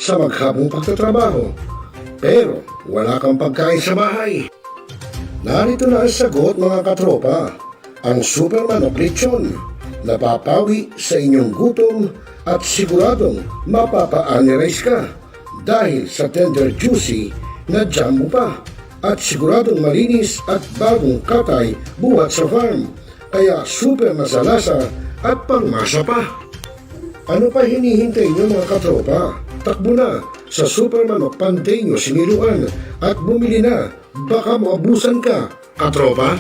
sa maghabong pagtatrabaho. Pero wala kang pagkain sa bahay. Narito na ang sagot mga katropa. Ang super manok lechon. Napapawi sa inyong gutom at siguradong mapapa-anirize ka dahil sa tender juicy na jam mo pa. At siguradong malinis at bagong katay buhat sa farm. Kaya super masalasa at pangmasa pa. Ano pa hinihintay niyo mga katropa? Takbo na sa Super Manok Panteño Siniluan at bumili na. Baka maabusan ka, katropa.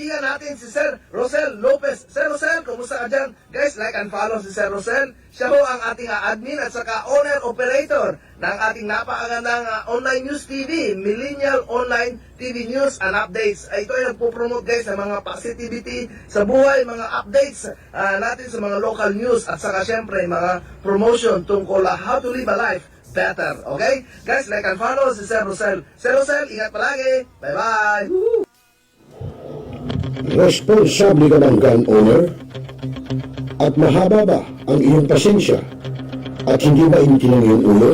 kaibigan natin si Sir Rosel Lopez. Sir Rosel, kumusta ka dyan? Guys, like and follow si Sir Rosel. Siya ho ang ating admin at saka owner-operator ng ating napakagandang online news TV, Millennial Online TV News and Updates. Ito ay nagpo-promote guys ng mga positivity sa buhay, mga updates natin sa mga local news at saka syempre mga promotion tungkol how to live a life better. Okay? Guys, like and follow si Sir Rosel. Sir Rosel, ingat palagi. Bye-bye. Woo! Responsable ka ng gun owner? At mahaba ba ang iyong pasensya? At hindi ba intin ang iyong ulo?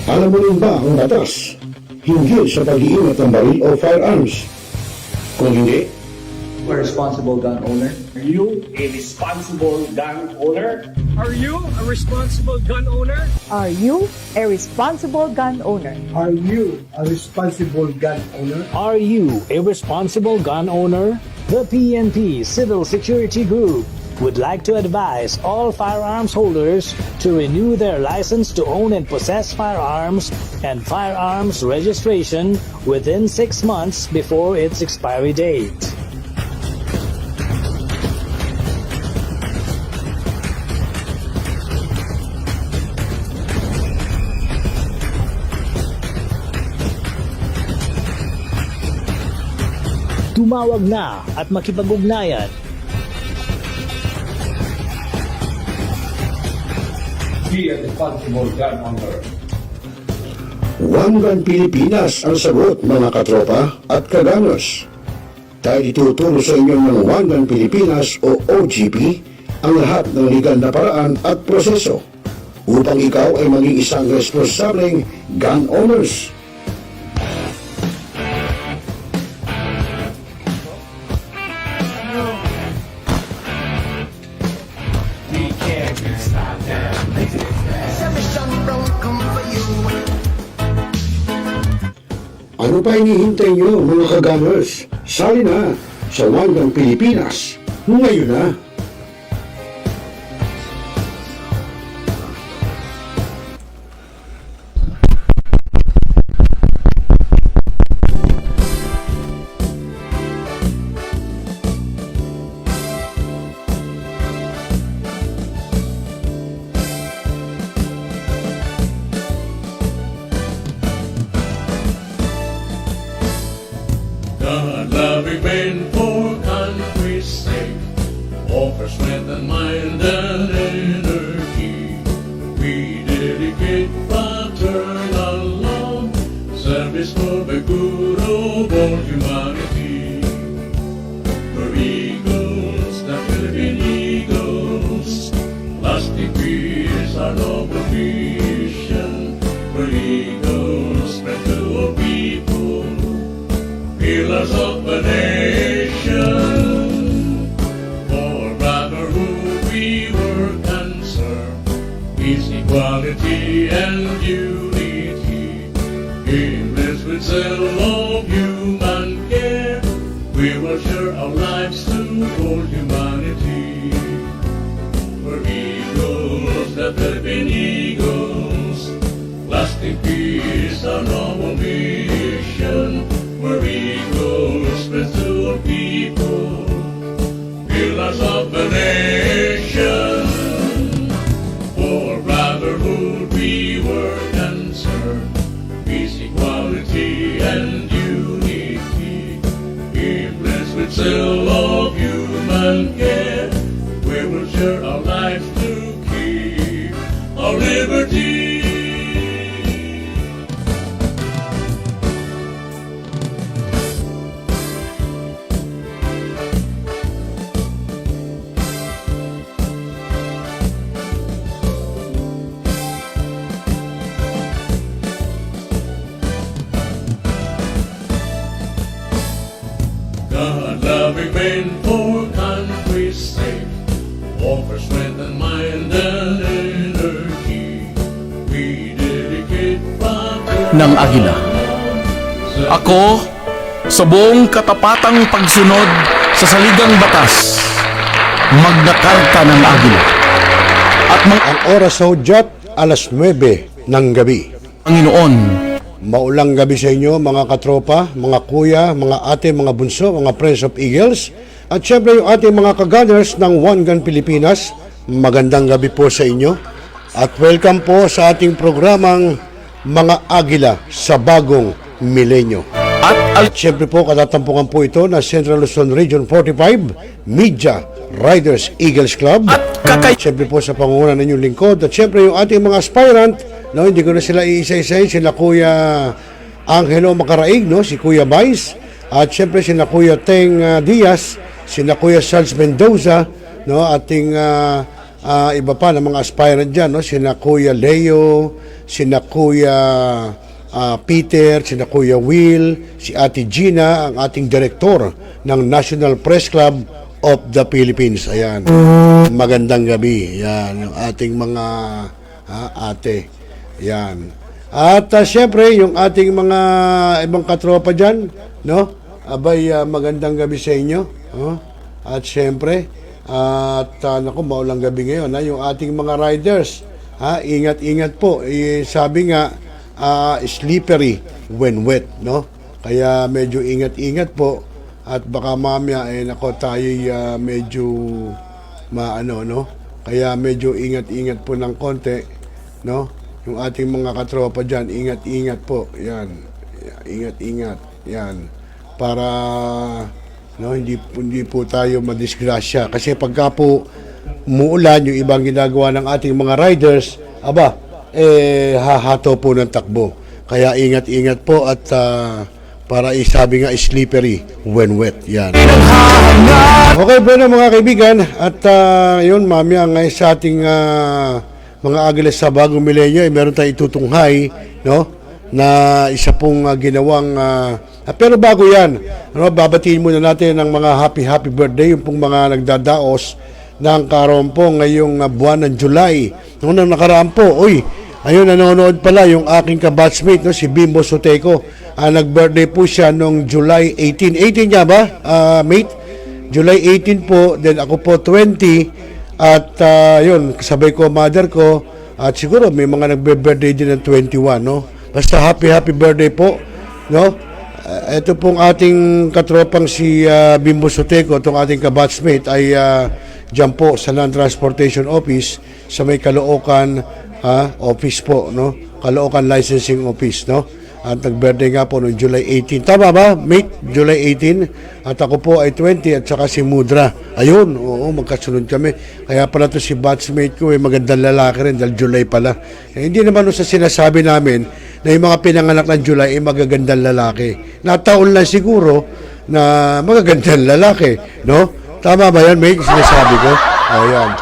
Alam mo rin ba ang batas hinggil sa pag-iingat ng baril o firearms? Kung hindi, A responsible gun owner. Are you a responsible gun owner? Are you a responsible gun owner? Are you a responsible gun owner? Are you a responsible gun owner? Are you a responsible gun owner? The PNP Civil Security Group would like to advise all firearms holders to renew their license to own and possess firearms and firearms registration within 6 months before its expiry date. Tumawag na at makipag-ugnayan. Be a responsible gun owner. One Gun Pilipinas ang sagot mga katropa at kagangers. Dahil ituturo sa inyo ng One Gun Pilipinas o OGP ang lahat ng legal na paraan at proseso upang ikaw ay maging isang responsableng gun owners. Ano pa hinihintay nyo mga kagangers? Sali na sa One Gun Pilipinas ngayon na! God-loving men for country's sake, offer strength and mind and energy. We dedicate fraternal love, service for the good of all humanity. We're eagles, the Philippine Eagles, lasting peace, our noble mission. We're eagles, spread to all people, pillars of the nation. For brotherhood we work and serve, peace, equality, and unity. Immense with zeal of human care, we will share our lives to all humanity. We're eagles, the Philippine Eagles, lasting peace, our noble mission. We're eagles, spread to all people, pillars of the nation. For brotherhood we work and serve, peace, equality, and unity. Impressed with zeal of human care, we will share our lives to keep our liberty. God-loving men for country's sake, offer strength and mind and energy. We dedicate ng Agila. Ako, sa buong katapatang pagsunod sa saligang batas, Magna Carta ng Agila. At Ang oras sa hudyat, alas 9 ng gabi. Panginoon, Maulang gabi sa inyo mga katropa, mga kuya, mga ate, mga bunso, mga Friends of Eagles. At syempre yung ating mga ka-gunners ng One Gun Pilipinas. Magandang gabi po sa inyo. At welcome po sa ating programang Mga Agila sa Bagong Milenyo. At syempre po katatampungan po ito na Central Luzon Region 45 Media Riders Eagles Club. At syempre po sa pangunguna ng inyong lingkod. At syempre yung ating mga aspirant, no, hindi ko na sila iisa-isahin, sila Kuya Angelo Macaraig, no, si Kuya Vice, at syempre sila Kuya Teng Diaz, sila Kuya Charles Mendoza, no, ating iba pa ng mga aspirant dyan, no, sila Kuya Leo, sila Kuya Peter, sila Kuya Will, si Ate Gina, ang ating direktor ng National Press Club of the Philippines. Ayan, magandang gabi. Yan, yung ating mga ate. Yan. At syempre, yung ating mga ibang katropa dyan, no? Abay, magandang gabi sa inyo. At syempre, naku, maulang gabi ngayon, yung ating mga riders, ingat-ingat po. Sabi nga, slippery when wet, no? Kaya medyo ingat-ingat po. At baka mamaya, nako, tayo'y medyo maano, no? Kaya medyo ingat-ingat po ng konti, no? Yung ating mga katropa dyan, ingat-ingat po. Yan. Ingat-ingat. Yan. Para, no, hindi po tayo madisgrasya. Kasi pagka po muulan, yung ibang ginagawa ng ating mga riders, hahato po ng takbo. Kaya ingat-ingat po at para isabi nga slippery when wet. Yan. Okay po na mga kaibigan. At yun, mamaya ngayon sa ating mga Agilas sa Bagong Milenyo, meron tayong itutunghay, no, na isa pong ginawang pero bago yan, no, babatiin muna natin ng mga happy birthday yung pong mga nagdadaos ng karompo ngayong buwan ng July. Noong nakaraan po, ayun, nanonood pala yung aking kabatchmate, no, si Bimbo Soteco. Nag-birthday po siya noong July 18. 18 niya ba, mate? July 18 po, then ako po 20. At yun, kasabay ko mother ko. At siguro may mga nagbe-birthday din ng 21, no? Basta happy birthday po, no? Ito pong ating katropang si Bimbo Soteco, itong ating kabatchmate ay dyan po sa Land Transportation Office sa may Caloocan office po, no? Caloocan Licensing Office, no? At nag-birthday nga po noong July 18. Tama ba, mate? July 18. At ako po ay 20 at saka si Mudra. Ayun, oo, magkasunod kami. Kaya pala to si batchmate ko, magandang lalaki rin dahil July pala. Hindi naman sa sinasabi namin na yung mga pinanganak ng July ay magagandang lalaki. Nataon lang siguro na magagandang lalaki, no? Tama ba yan, mate? Sinasabi ko? Ayan.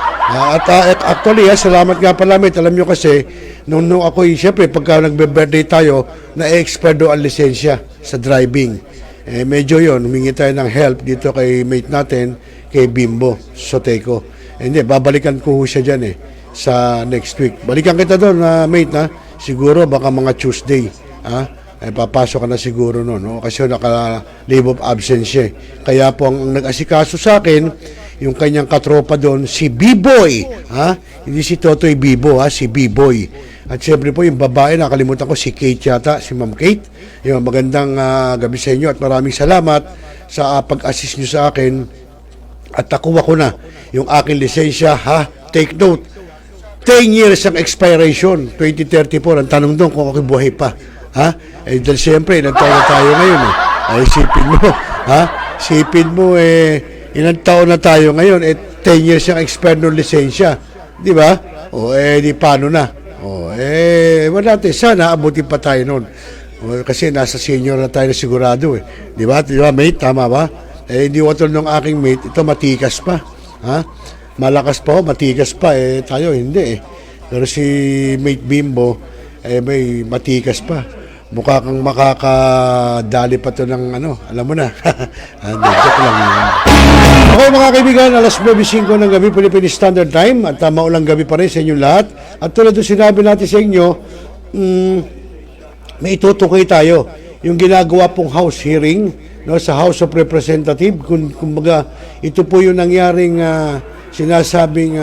Actually, salamat nga pala, mate. Alam nyo kasi, nung ako, siyempre, pagka nagbe-birthday tayo, na-expire do ang lisensya sa driving. Medyo yon, humingi tayo ng help dito kay mate natin, kay Bimbo Soteco. Hindi, babalikan ko siya dyan sa next week. Balikan kita doon, mate, na siguro baka mga Tuesday, papasok ka na siguro noon, no? Kasi naka-leave of absence siya. Kaya po ang nag-asikaso sa akin, yung kanyang katropa doon, si B-Boy. Hindi si Totoy Bibo, si B-Boy. At siyempre po yung babae, nakalimutan ko, si Kate yata, si Ma'am Kate. Yung magandang gabi sa inyo at maraming salamat sa pag-assist nyo sa akin. At nakuha ko na yung aking lisensya, take note, 10 years ang expiration, 2034. Ang tanong doon kung ako buhay pa. Dahil siyempre, ilang taon na tayo ngayon. Isipin mo, isipin mo, ilang taon na tayo ngayon, 10 years yung expired ng lisensya. Di ba? Di paano na? Wala natin. Sana abutin pa tayo noon. Kasi nasa senior na tayo na sigurado. Di ba? Di ba, mate? Tama ba? Hindi watol ng aking mate. Ito matikas pa. Malakas pa, matikas pa. Tayo, hindi. Pero si mate Bimbo, may matikas pa. Mukha kang makakadali pa to ng alam mo na. Joke lang yun. Okay mga kaibigan, alas 9:05 ng gabi, Philippine Standard Time, at maulang gabi pa rin sa inyong lahat. At tulad ng sinabi natin sa inyo, may itutukoy tayo. Yung ginagawa pong house hearing, no, sa House of Representatives, kumbaga, ito po yung nangyaring sinasabing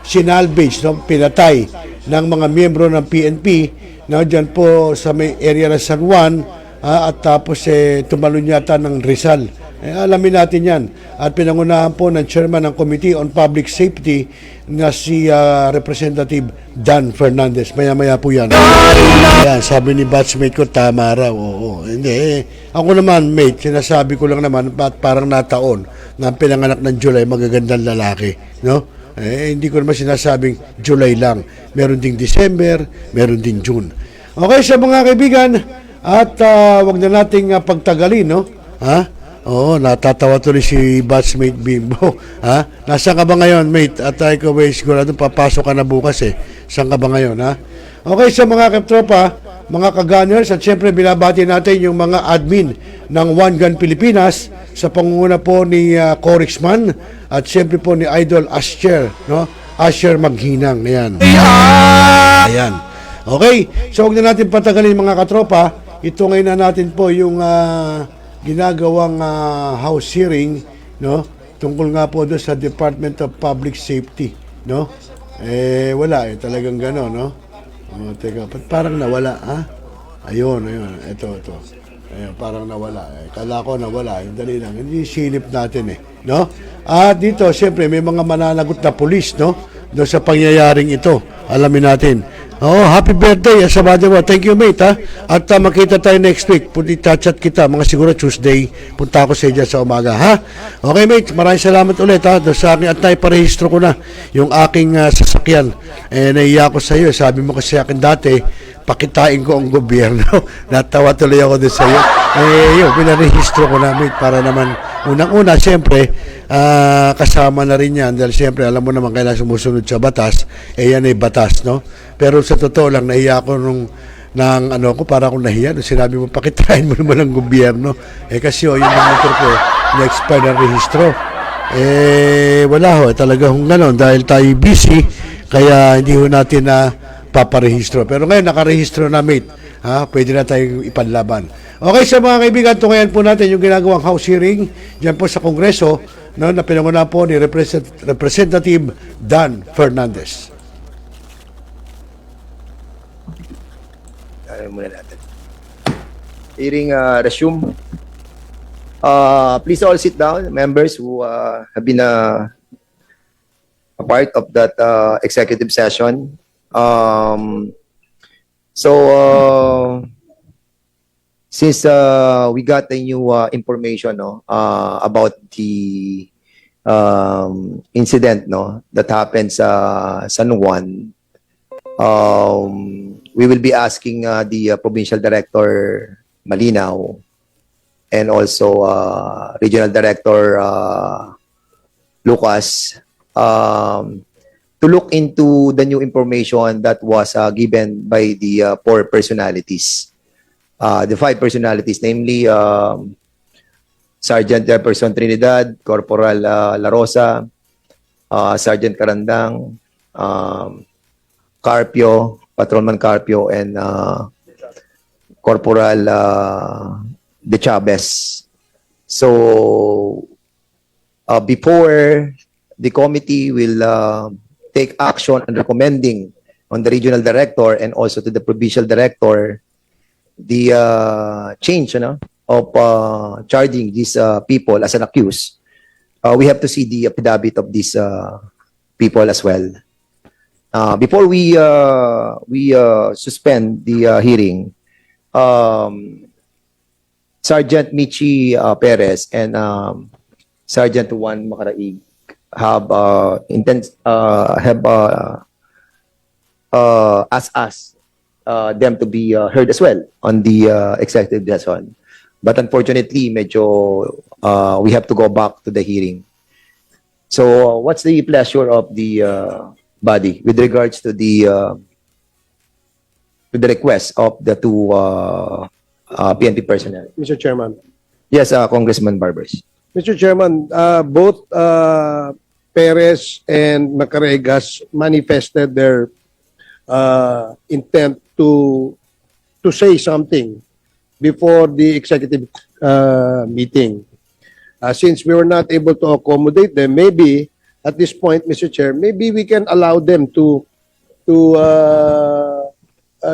sinalvage, no, pinatay ng mga miyembro ng PNP na dyan po sa may area ng San Juan at tapos tumalon yata ng Rizal. Alamin natin yan. At pinangunahan po ng chairman ng Committee on Public Safety na si Representative Dan Fernandez. Maya-maya po yan. Yan, sabi ni batchmate ko, tama raw. Oo, hindi. Ako naman, mate, sinasabi ko lang naman, parang nataon na pinanganak ng July, magagandang lalaki. No? Hindi ko naman sinasabing July lang. Meron ding December, meron ding June. Okay, sa mga kaibigan, at wag na nating pagtagalin, no? Ha? Oo, natatawa tuloy si batchmate Bimbo. Ha? Nasaan ka ba ngayon, mate? At ikaw ba sigurado papasok ka na bukas eh. Saan ka ba ngayon, ha? Okay, sa mga katropa, mga ka-gunners, at syempre binabati natin yung mga admin ng One Gun Pilipinas sa pangunguna po ni Corixman at syempre po ni Idol Asher, no? Asher Maghinang. Ayan. Ayan. Okay, so huwag na natin patagalin mga katropa. Ito ngayon na natin po yung ginagawang house hearing, no, tungkol nga po doon sa Department of Public Safety, no. Wala talagang gano'n, no. Teka, parang nawala, ha? Ayun, ito. Ayun, parang nawala. Kala ko nawala, dali lang. Hindi silip natin no. At dito, siyempre, may mga mananagot na pulis, no, doon sa pangyayaring ito. Alamin natin. Happy birthday, Asabado mo. Thank you, mate, ha? At makita tayo next week. Chat kita, mga siguro Tuesday. Punta ako sa iyo sa umaga, ha? Okay, mate, maraming salamat ulit, ha? Doon sa akin, at naiparehistro ko na yung aking sasakyan. Naiya ko sa iyo. Sabi mo kasi akin dati, pakitain ko ang gobyerno. Natawa tuloy ako doon sa iyo. Yun, pinarehistro ko na, mate, para naman, unang-una, siyempre, kasama na rin yan. Dahil siyempre, alam mo naman, kailangan sumusunod sa batas. Yan ay batas, no? Pero sa totoo lang, nahiya ako para akong nahiya. Nung sinabi mo, pakitrain mo naman ang gobyerno. Kasi yung motor ko, na-expire ng rehistro. Wala ho, talaga hong gano'n. Dahil tayo busy, kaya hindi ho natin na paparehistro. Pero ngayon, nakarehistro na, mate. Pwede na tayong ipanlaban. Okay, sa mga kaibigan, tungayan po natin yung ginagawang house hearing dyan po sa Kongreso, no, na pinangunahan po ni Representative Dan Fernandez. Muna natin. Hearing resume. Please all sit down, members who have been a part of that executive session. Since we got the new information about the incident that happened sa San Juan, we will be asking the Provincial Director Malinaw and also Regional Director Lucas to look into the new information that was given by the four personalities. The five personalities, namely Sergeant Jefferson Trinidad, Corporal La Rosa, Sergeant Carandang, Carpio, Patrolman Carpio, and Corporal De Chavez. So, before the committee will take action on recommending on the regional director and also to the provincial director the change of charging these people as an accused, we have to see the affidavit of these people as well. Before we suspend the hearing, Sergeant Michi Perez and Sergeant Juan Macaraig have asked us them to be heard as well on the executive session. But unfortunately, medyo we have to go back to the hearing. So, what's the pleasure of the body with regards to the request of the two PNP personnel? Mr. Chairman. Yes, Congressman Barbers. Mr. Chairman, both Perez and Macaregas manifested their intent to say something before the executive meeting. Since we were not able to accommodate them, maybe at this point, Mr. Chair, maybe we can allow them to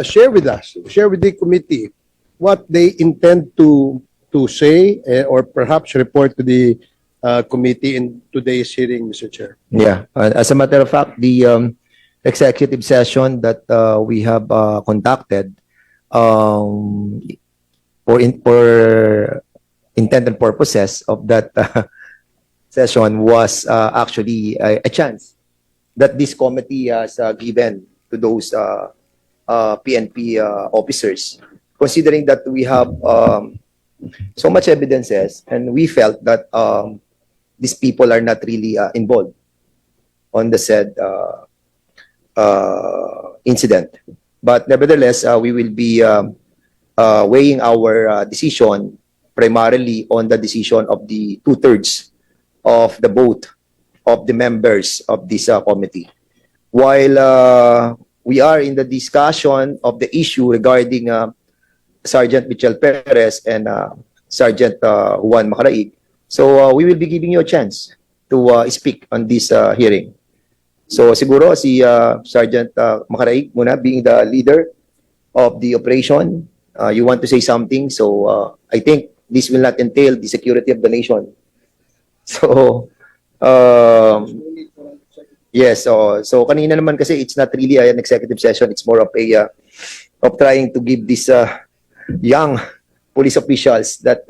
share with us, share with the committee what they intend to say or perhaps report to the committee in today's hearing, Mr. Chair. Yeah. As a matter of fact, the executive session that we have conducted for intended purposes of that session was actually a chance that this committee has given to those PNP officers, considering that we have so much evidences and we felt that these people are not really involved on the said incident. But nevertheless, we will be weighing our decision primarily on the decision of the 2/3 of the vote of the members of this committee. While we are in the discussion of the issue regarding Sergeant Michel Perez and Sergeant Juan Macaraig, so we will be giving you a chance to speak on this hearing. So siguro si Sergeant Macaraig muna, being the leader of the operation, you want to say something. So I think this will not entail the security of the nation. So yes, so kanina naman kasi it's not really an executive session, it's more of a of trying to give these young police officials that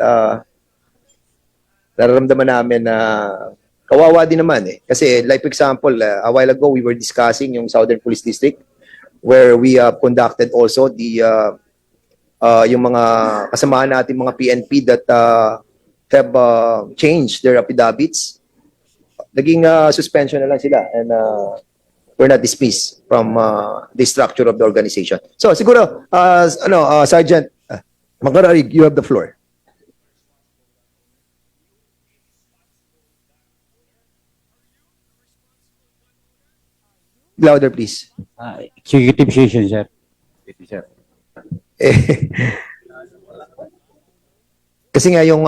nararamdaman namin na kawawa din naman eh. Kasi like for example, a while ago we were discussing yung Southern Police District where we conducted also the yung mga kasamahan natin mga PNP that have changed their affidavits. Naging suspension na lang sila and we're not dismissed from the structure of the organization. So siguro Sergeant Macaraig, you have the floor. Louder, please. Executive session, sir. Kasi nga yung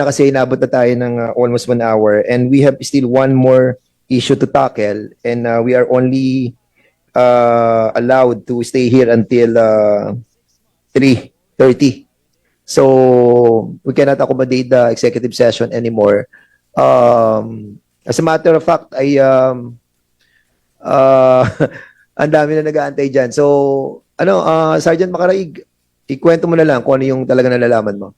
kasi inabot na tayo ng almost 1 hour and we have still one more issue to tackle and we are only allowed to stay here until 3:30. So we cannot accommodate the executive session anymore. As a matter of fact, ang dami na nag-aantay dyan. So, Sergeant Macaraig, ikwento mo na lang kung ano yung talaga nalalaman mo.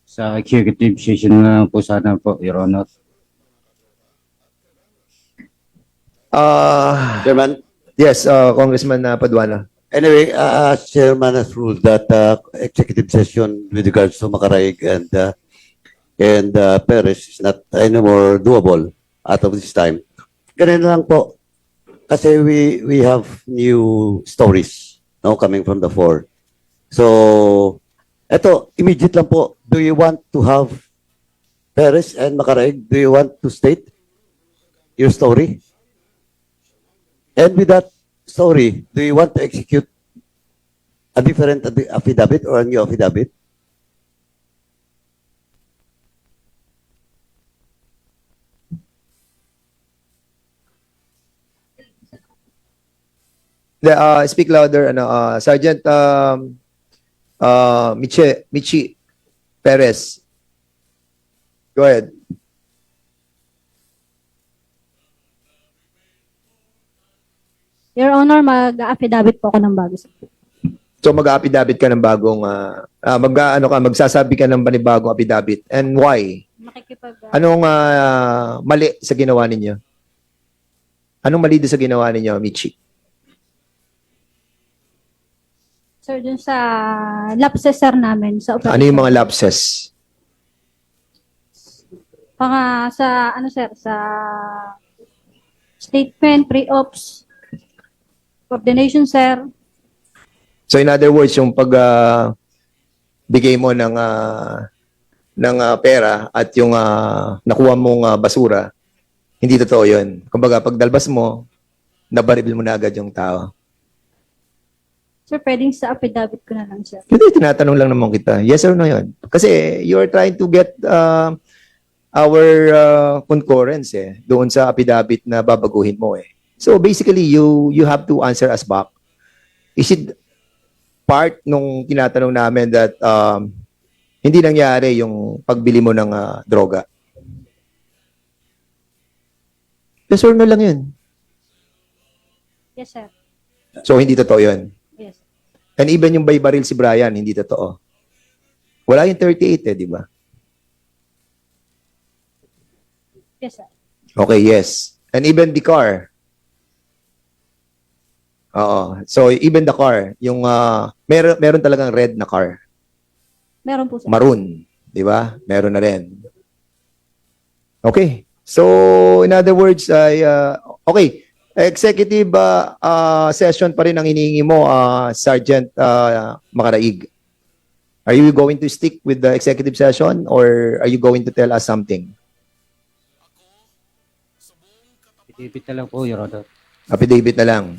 Sa executive session na po sana po, Your Honor. Chairman? Yes, Congressman Paduano. Anyway, Chairman has ruled that executive session with regards to Macaraig and Perez is not anymore doable out of this time. Ganun lang po. Kasi we have new stories coming from the fore. So, eto, immediate lang po. Do you want to have Perez and Macaraig? Do you want to state your story? And with that story, do you want to execute a different affidavit or a new affidavit? Speak louder, Sergeant Michi Perez. Go ahead. Your Honor, mag-affidavit po ako ng bago. So mag-affidavit ka ng bagong magsasabi ka ng panibagong affidavit. And why? Anong mali sa ginawa ninyo? Anong mali sa ginawa ninyo, Michi? Sir, dun sa lapses, sir, namin sa operation. Ano yung mga lapses? Sa statement, pre-ops, coordination, sir. So in other words, yung pag bigay mo ng pera at yung nakuha mong basura, hindi totoo yun. Kumbaga, pag dalbas mo, nabaril mo na agad yung tao. Sir, pwedeng sa affidavit ko na lang, sir. Hindi, tinatanong lang naman kita. Yes or no yun? Kasi you're trying to get our concurrence doon sa affidavit na babaguhin mo So basically, you have to answer us back. Is it part nung tinatanong namin that hindi nangyari yung pagbili mo ng droga? Yes or no lang yun. Yes, sir. So hindi totoo yun. Yes. And even yung by baril si Brian, hindi totoo. Wala yung 38 di ba? Yes, sir. Okay, yes. And even the car. Oo. So even the car, yung meron talagang red na car. Meron po, sir. Maroon, di ba? Meron na rin. Okay. So in other words, okay. Executive session pa rin ang hinihingi mo, Sergeant Makaraig. Are you going to stick with the executive session or are you going to tell us something? Affidavit na lang po, Your Honor. Affidavit na lang.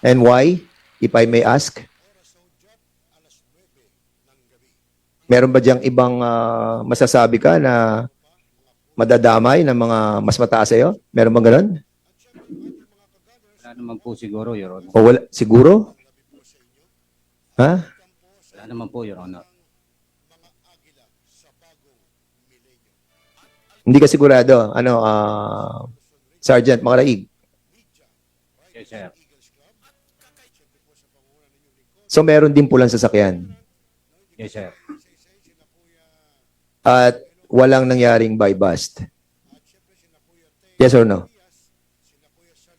And why, if I may ask? Meron ba diyang ibang masasabi ka na madadamay ng mga mas mataas sa'yo? Meron bang ganun? Wala naman po siguro, Your Honor. O wala? Siguro? Ha? Wala naman po, Your Honor. Hindi ka sigurado? Ano, Sergeant Makaraig? Yes, sir. So meron din pulang sasakyan? Yes, sir. At walang nangyaring buy-bust? Yes or no?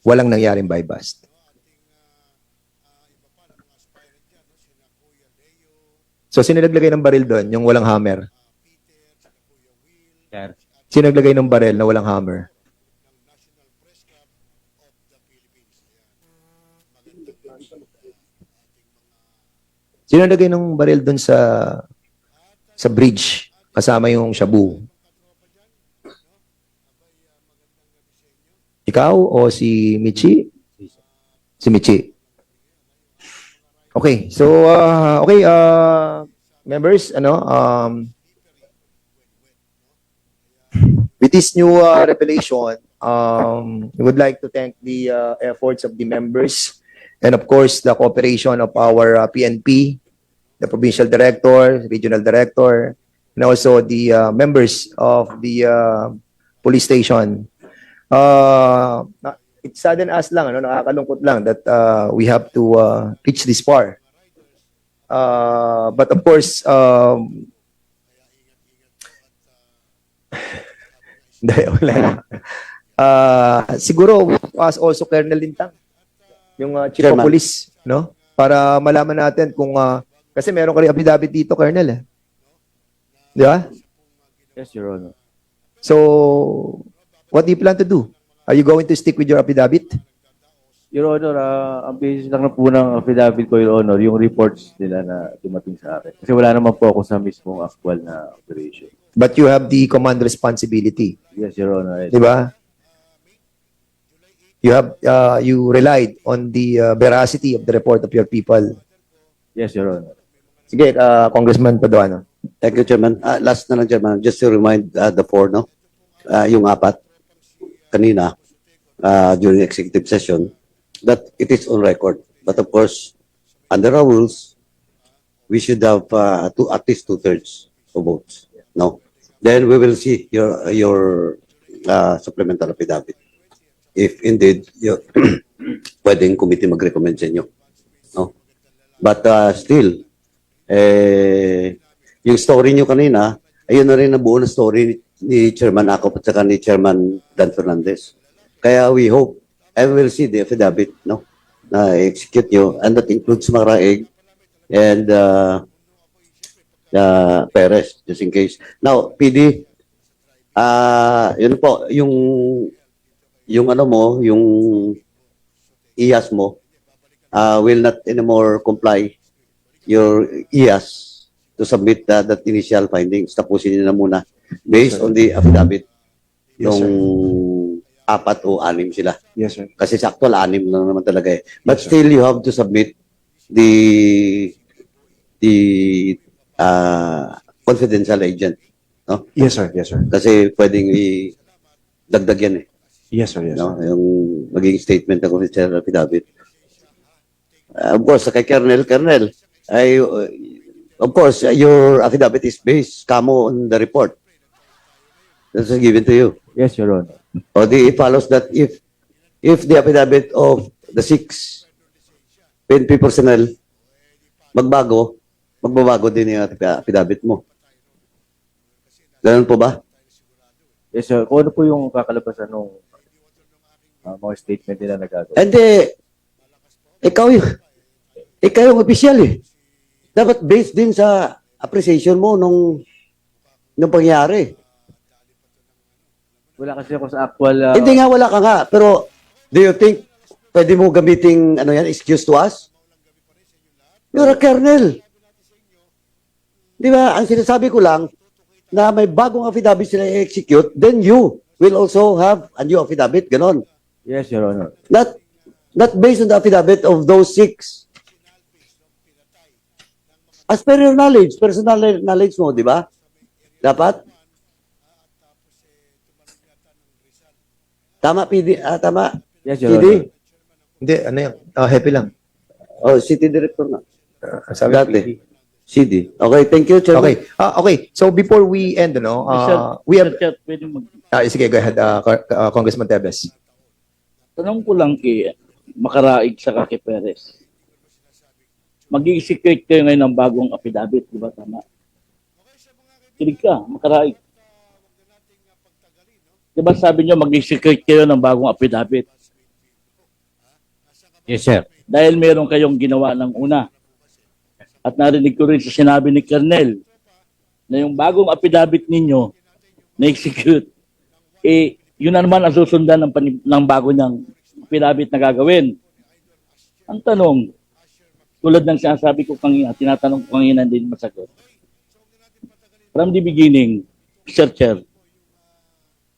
Walang nangyaring buy-bust? So sino naglagay ng baril doon, yung walang hammer? Sir. Sino naglagay ng baril na walang hammer? Sino naglagay ng baril doon sa bridge kasama yung shabu? Ikaw o si Michi? Si Michi. Okay, so members, with this new revelation, we would like to thank the efforts of the members and of course the cooperation of our PNP, the provincial director, regional director, and also the members of the police station. It saddened us lang, nakakalungkot lang that we have to reach this far. But of course, siguro as also Colonel Lintang, yung chief of police, no? Para malaman natin kung kasi meron ka rin affidavit dito, Colonel. Di ba? Yes, Your Honor. So, what do you plan to do? Are you going to stick with your affidavit? Your Honor, ang basis lang na po ng affidavit ko, Your Honor, yung reports nila na dumating sa akin. Kasi wala naman po ako sa mismong actual na operation. But you have the command responsibility. Yes, Your Honor. Yes. Di ba? You relied on the veracity of the report of your people. Yes, Your Honor. Sige, Congressman Paduano. Thank you, Chairman. Last na lang, Chairman. Just to remind the four, no? Yung apat, kanina, during executive session, that it is on record. But of course, under our rules, we should have at least 2/3 of votes. No? Then we will see your supplemental affidavit. If indeed, pwedeng committee mag-recommend sa inyo. No? But still, yung story nyo kanina, ayun na rin ang buo na story ni Chairman Acop at saka ni Chairman Dan Fernandez. Kaya we hope, and we'll see the affidavit, no, na execute nyo, and that includes Maraig and Perez, just in case. Now, PD, yun po, yung ano mo, yung IAS mo, will not anymore comply your IAS to submit that initial findings. Tapusin nyo na muna based on the affidavit Yes, ng apat o anim sila. Yes, sir. Kasi sa actual, anim na naman talaga eh. But still, you have to submit the confidential agent. No? Yes, sir. Yes, sir. Kasi pwedeng dagdag yan eh. Yes, sir. Yes, No? sir. Yung magiging statement ng confidential affidavit. Of course, kay Colonel, of course, your affidavit is based kamo on the report. That's given to you. Yes, Your Honor. O it follows that if the affidavit of the 6 PNP personnel magbabago din yung affidavit mo. Ganun po ba? Yes, sir. Kung ano po yung kakalabasan ng mga statement nila na gagawin. Hindi. Ikaw yung official eh. Dapat based din sa appreciation mo nung pangyari. Wala kasi ako sa actual... Hindi nga, wala ka nga. Pero, do you think pwede mo gamiting excuse to us? You're a colonel. Di ba? Ang sinasabi ko lang, na may bagong affidavit sila i-execute, then you will also have a new affidavit. Ganon. Yes, Your Honor. Not based on the affidavit of those 6. As per your knowledge, personal knowledge mo, di ba? Dapat? Tama, PD? Tama? Yes, Your PD? Honor. Hindi, ano yan? Happy lang. Oh, city director na. Sabi Dati. CD. Okay, thank you, Chairman. Okay. Okay. So before we end, we have... sige, go ahead, Congressman Tebes. Tanong ko lang kay Makaraig sa kay Perez. Mag-i-execute kayo ngayon ng bagong affidavit, di ba? Tama. Kinig ka, Makaraig. Di ba sabi nyo mag-i-execute kayo ng bagong affidavit? Yes, sir. Dahil meron kayong ginawa ng una. At narinig ko rin sa sinabi ni Colonel na yung bagong affidavit ninyo na-execute, yun na naman ang susundan ng bago niyang affidavit na gagawin. Ang tanong, tulad ng sinasabi ko kanina, tinatanong ko kanina din masagot. From the beginning, Sir Chair,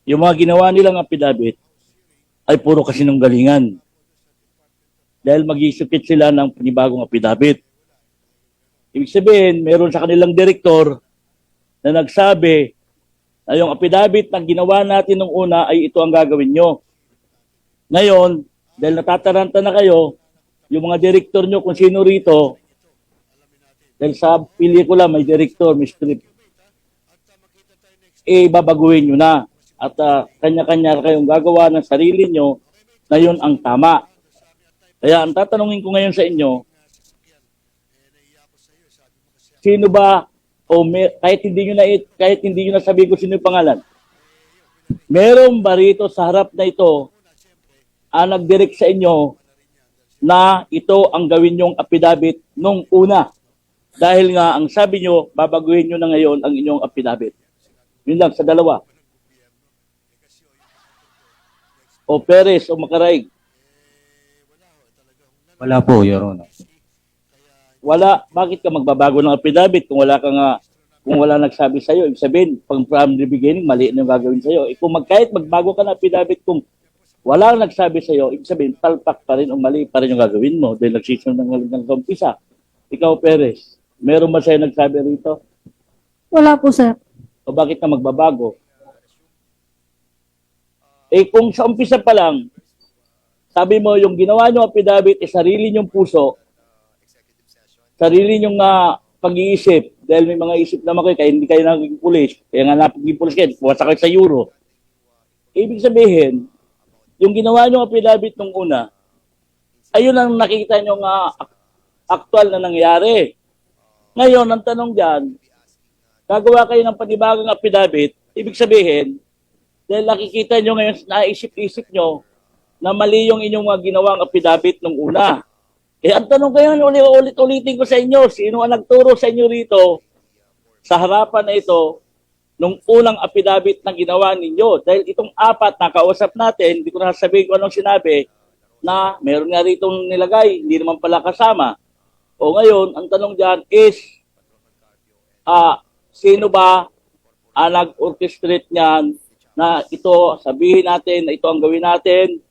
yung mga ginawa nilang affidavit ay puro kasinunggalingan. Dahil mag-execute sila ng panibagong affidavit. Ibig sabihin, meron sa kanilang direktor na nagsabi na yung affidavit na ginawa natin nung una ay ito ang gagawin nyo. Ngayon, dahil natataranta na kayo, yung mga direktor nyo kung sino rito, dahil sa pelikula may direktor, may script, babaguhin nyo na. At kanya-kanya kayong gagawa ng sarili nyo na yun ang tama. Kaya ang tatanungin ko ngayon sa inyo, sino ba kahit hindi niyo na sabihin ko sino yung pangalan. Meron ba rito sa harap na ito ang nag-direct sa inyo na ito ang gawin yung affidavit nung una? Dahil nga ang sabi nyo, babaguhin nyo na ngayon ang inyong affidavit. Yun lang sa dalawa. O Perez o Makaraig. Wala po, Your Honor. Wala, bakit ka magbabago ng affidavit kung wala nagsabi sa iyo? Ibig sabihin, from the beginning, mali na yung gagawin sa iyo. Kahit magbago ka ng affidavit kung wala nagsabi sa iyo, ibig sabihin, palpak pa rin o mali pa rin yung gagawin mo dahil nagsisunod ng umpisa. Ikaw, Perez, meron ba sa'yo nagsabi rito? Wala po, sir. O bakit ka magbabago? Kung sa umpisa pa lang, sabi mo, yung ginawa nyo affidavit sarili nyong puso, sarili nyong pag-iisip, dahil may mga isip naman kayo, kaya hindi kayo naging pulis, kaya nga napaging pulis kayo, puwasa kayo sa Euro. Ibig sabihin, yung ginawa nyo affidavit nung una, ayun ang nakita nyo nga aktual na nangyari. Ngayon, ang tanong dyan, gagawa kayo ng panibagong affidavit, ibig sabihin, dahil nakikita nyo ngayon, naisip-isip nyo, na mali yung inyong mga ginawang affidavit nung una. Ang tanong kayo, ulit-ulitin ko sa inyo, sino ang nagturo sa inyo rito sa harapan na ito nung unang affidavit na ginawa ninyo? Dahil itong apat na kausap natin, hindi ko na sasabihin kung anong sinabi, na meron nga rito nilagay, hindi naman pala kasama. O ngayon, ang tanong dyan is, sino ba ang nag-orchestrate niyan na ito, sabihin natin na ito ang gawin natin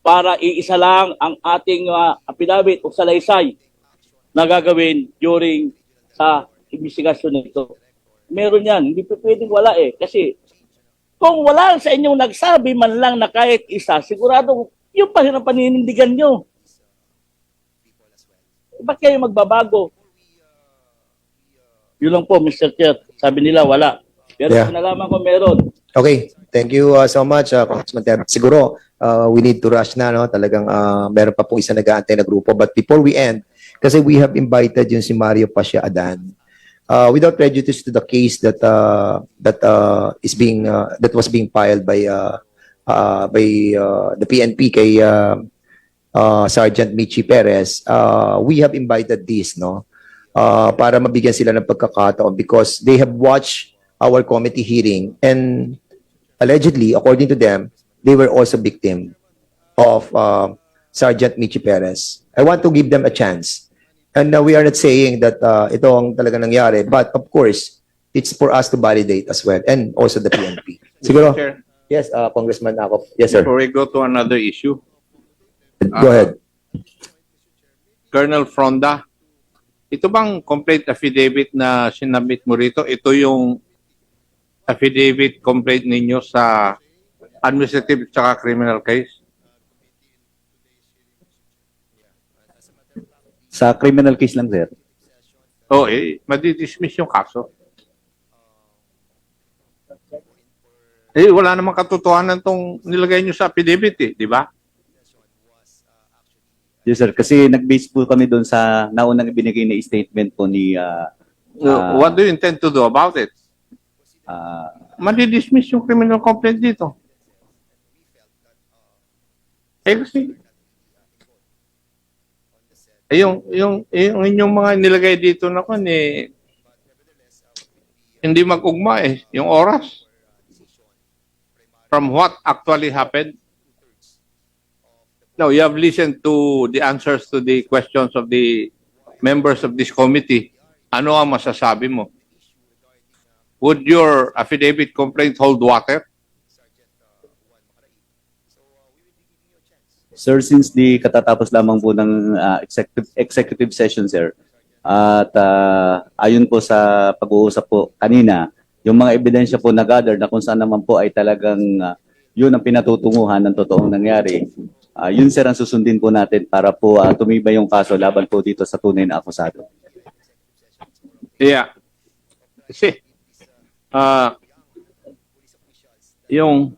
para iisa lang ang ating affidavit o salaysay na gagawin during sa investigasyon nito. Meron yan. Hindi pa pwedeng wala eh. Kasi kung wala sa inyong nagsabi man lang na kahit isa, sigurado yung pa rin ang paninindigan nyo. Ba't kayo magbabago? Yun lang po, Mr. Chair. Sabi nila, wala. Pero Yeah. nalaman ko meron. Okay, thank you so much, Congressman Ter. Siguro, we need to rush na, no? Talagang meron pa pong isa nag-aantay na grupo. But before we end, kasi we have invited yung si Mario Pasha Adan, without prejudice to the case that was being filed by the PNP kay Sergeant Michi Perez, we have invited this, no? Para mabigyan sila ng pagkakataon because they have watched our committee hearing and allegedly, according to them, they were also victim of Sergeant Michi Perez. I want to give them a chance. And we are not saying that ito ang talaga nangyari, but of course, it's for us to validate as well and also the PNP. Siguro, Chair, yes, Congressman Akop. Yes, sir. before we go to another issue, Go ahead. Colonel Fronda, ito bang complaint affidavit na sinabit mo rito? Ito yung affidavit complaint ninyo sa administrative at criminal case? Sa criminal case lang, sir. Oo, madidismiss yung kaso. Wala namang katotohanan tong nilagay nyo sa affidavit di ba? Yes, sir. Kasi nag-base po kami doon sa naunang ibinigay na statement po ni... What do you intend to do about it? Madidismiss yung criminal complaint dito. Kasi yung inyong mga nilagay dito na hindi mag-ugma yung oras from what actually happened. Now, you have listened to the answers to the questions of the members of this committee. Ano ang masasabi mo? Would your affidavit complaint hold water? Sir, since di katatapos lamang po ng executive session, sir, at ayon po sa pag-uusap po kanina, yung mga ebidensya po na-gather na kung saan naman po ay talagang yun ang pinatutunguhan ng totoong nangyari, yun, sir, ang susundin po natin para po tumibay yung kaso laban po dito sa tunay na akusado. Yeah. Kasi, yung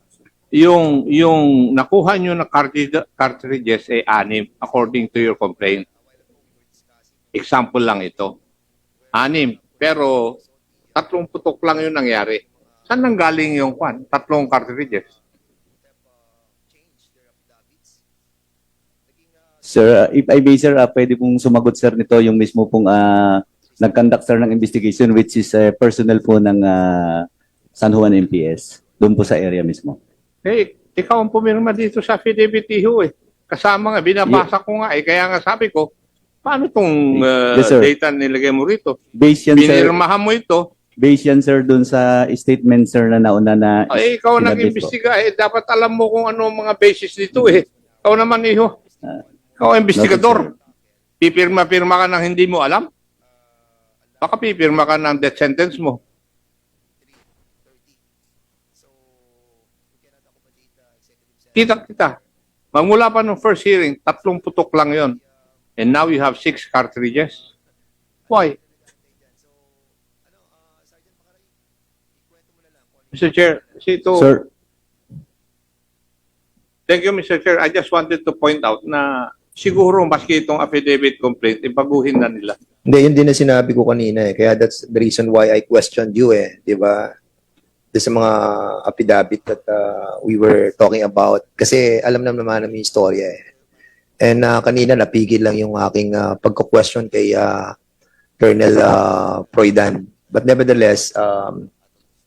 nakuha nyo na cartridges ay 6 according to your complaint. Example lang ito. 6. Pero 3 putok lang yung nangyari. Saan nanggaling yung 3 cartridges? Sir, if I may, sir, pwede pong sumagot, sir, nito yung mismo pong nag-conduct, sir, ng investigation which is personnel po ng San Juan MPS. Doon po sa area mismo. Ikaw ang pumirma dito sa affidavit iho Kasama nga, binabasa ko nga kaya nga sabi ko, paano itong Yes, sir. data nilagay mo rito? Based yan, sir. Pinirmahan mo ito. Based yan, sir, doon sa statement, sir, na nauna na... Ikaw ang sinabit po. nag-imbestiga. Dapat alam mo kung ano ang mga basis dito Ikaw naman iho. Ikaw ang investigador. Pipirma-pirma ka ng hindi mo alam? Baka pipirma ka ng death sentence mo. Kita. Magmula pa nung first hearing, 3 putok lang yon. And now you have 6 cartridges. Why? Mr. Chair, Sir. Thank you, Mr. Chair. I just wanted to point out na siguro maski itong affidavit complaint, ibaguhin na nila. Hindi, yun din na sinabi ko kanina Kaya that's the reason why I questioned you Di ba? Doon sa mga affidavit that we were talking about. Kasi alam naman namin yung istorya And kanina napigil lang yung aking pagko-question kay Colonel Proydan. But nevertheless,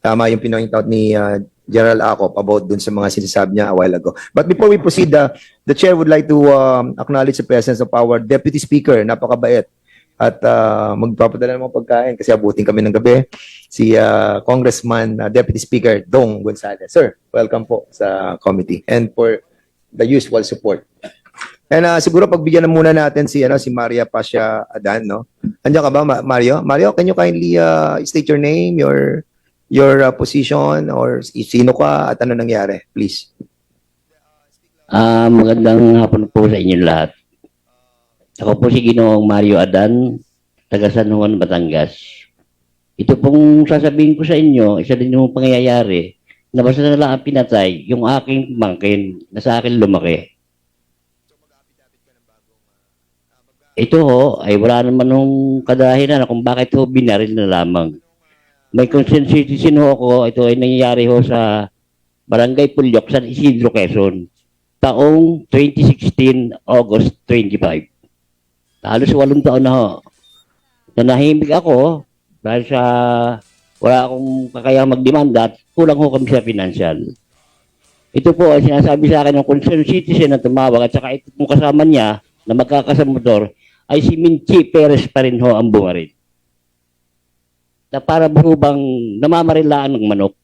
tama yung pinoint out ni General Acop about dun sa mga sinasabi niya a while ago. But before we proceed, the Chair would like to acknowledge the presence of our Deputy Speaker, napakabait, at magpapadala ng mga pagkain kasi abutin kami ng gabi si Congressman Deputy Speaker Dong Gonzales. Sir, welcome po sa committee and for the usual support. And siguro pagbigyan na muna natin si Maria Pasha Adan, no? Andiyan ka ba, Mario? Mario, can you kindly state your name, your position, or sino ka at ano nangyari, please? Magandang hapon po sa inyo lahat. Ako po si Ginoong Mario Adan, taga San Juan, Batangas. Ito pong sasabihin ko sa inyo, isa din yung pangyayari, na basta na lang ang pinatay, yung aking pamangkin na sa akin lumaki. Ito ho, ay wala naman nung kadahilan kung bakit ho binaril na lamang. May concerned citizen ho ako, ito ay nangyayari ho sa Barangay Pulyok, San Isidro, Quezon. Taong 2016, August 25. Halos 8 taon na ho. Nanahimik ako dahil sa wala akong kakayang magdemanda at kulang ho kami sa financial. Ito po ay sinasabi sa akin ng concerned citizen na tumawag at saka ito pong kasama niya na magkakasamotor ay si Minchi Perez pa rin ho ang bumaril. Na para ho bang namamarilaan ng manok.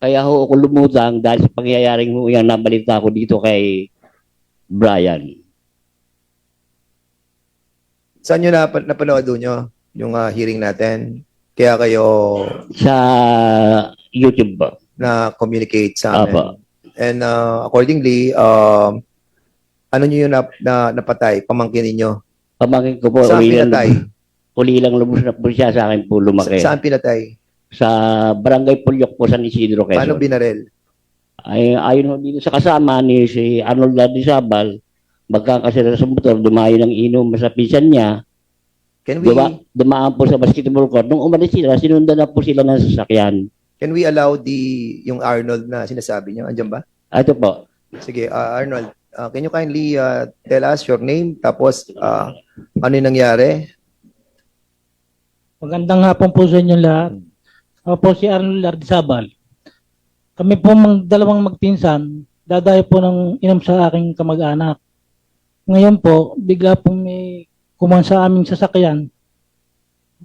Kaya ho ako lumutang dahil sa pangyayaring ho yung nabalita ko dito kay Brian. Saan nyo napanood nyo yung hearing natin? Kaya kayo sa YouTube ba? Na communicate sa amin. Apa. And accordingly, ano nyo yung napatay? Pamangkin ninyo? Pamangkin ko po. Saan pinatay? Uli lang lubos na po siya sa akin po lumaki. Saan pinatay? Sa Barangay Pulyok po, San Isidro, Quezon. Paano binaril? Ay, ayon ho dito sa kasama ni si Arnold Ladisabal, magkakasira sa motor, dumayo ng inom sa pinsan niya. Can we, dumaan po sa basketball court. Nung umalis sila, sinundan na po sila ng sasakyan. can we allow yung Arnold na sinasabi niyo? Andiyan ba? Ito po. Sige, Arnold, can you kindly tell us your name, tapos ano yung nangyari? Magandang hapon po sa inyo lahat. Ako po si Arnold Lardizabal. Kami po dalawang magpinsan, dadayo po ng inom sa aking kamag-anak. Ngayon po, bigla po may kuman sa aming sasakyan.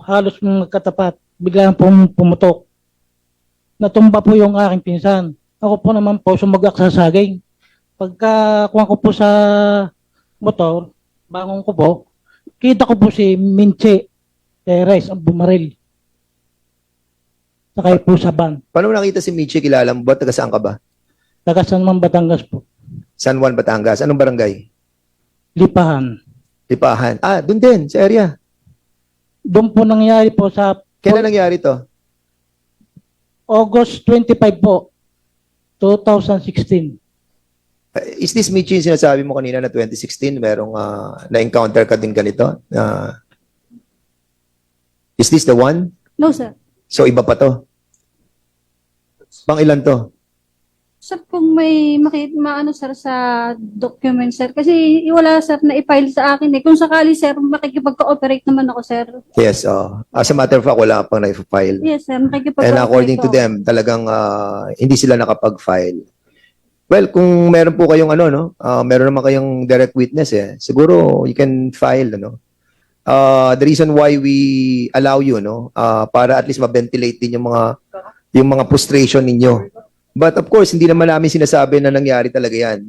Halos magkatapat, bigla po pumutok. Natumba po yung aking pinsan. Ako po naman po sumagak sa saging. Pagka kuha ko po sa motor, bangon ko po, kita ko po si Minche Perez ang bumaril. Sakay po sa van. Paano mo nakita si Michi? Kilala mo ba? Taga saan ka ba? Taga San Juan, Batangas po. San Juan, Batangas. Anong barangay? Lipahan. Lipahan. Ah, doon din, sa area. Doon po nangyari po sa... Kailan nangyari to? August 25 po, 2016. Is this Michi yung sinasabi mo kanina na 2016, merong na-encounter ka din ganito? Is this the one? No, sir. So, iba pa to? Pang ilan to? Sir, kung may maano, sir, sa document, sir. Kasi wala, sir, na i-file sa akin eh. Kung sakali, sir, makikipag-cooperate naman ako, sir. Yes, as a matter of fact, wala pang na-file. Yes, sir, makikipag-cooperate And according to ako. them, talagang hindi sila nakapag-file. Well, kung meron po kayong meron naman kayong direct witness siguro you can file, the reason why we allow you, para at least ma-ventilate din yung mga frustration ninyo. But of course, hindi naman namin sinasabi na nangyari talaga yan.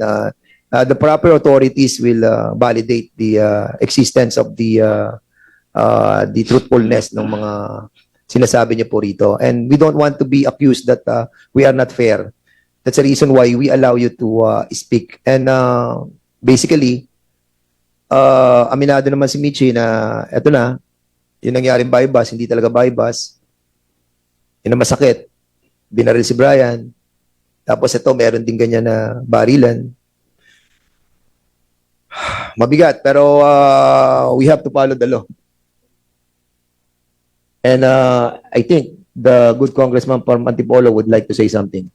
The proper authorities will validate the existence of the truthfulness ng mga sinasabi niyo po rito. And we don't want to be accused that we are not fair. That's the reason why we allow you to speak. And basically, aminado naman si Michi na eto na, yung nangyaring bypass, hindi talaga bypass. Yun ang masakit. Binaril si Brian. Tapos ito, meron din ganyan na barilan. Mabigat, pero we have to follow the law. And I think the good congressman from Antipolo would like to say something.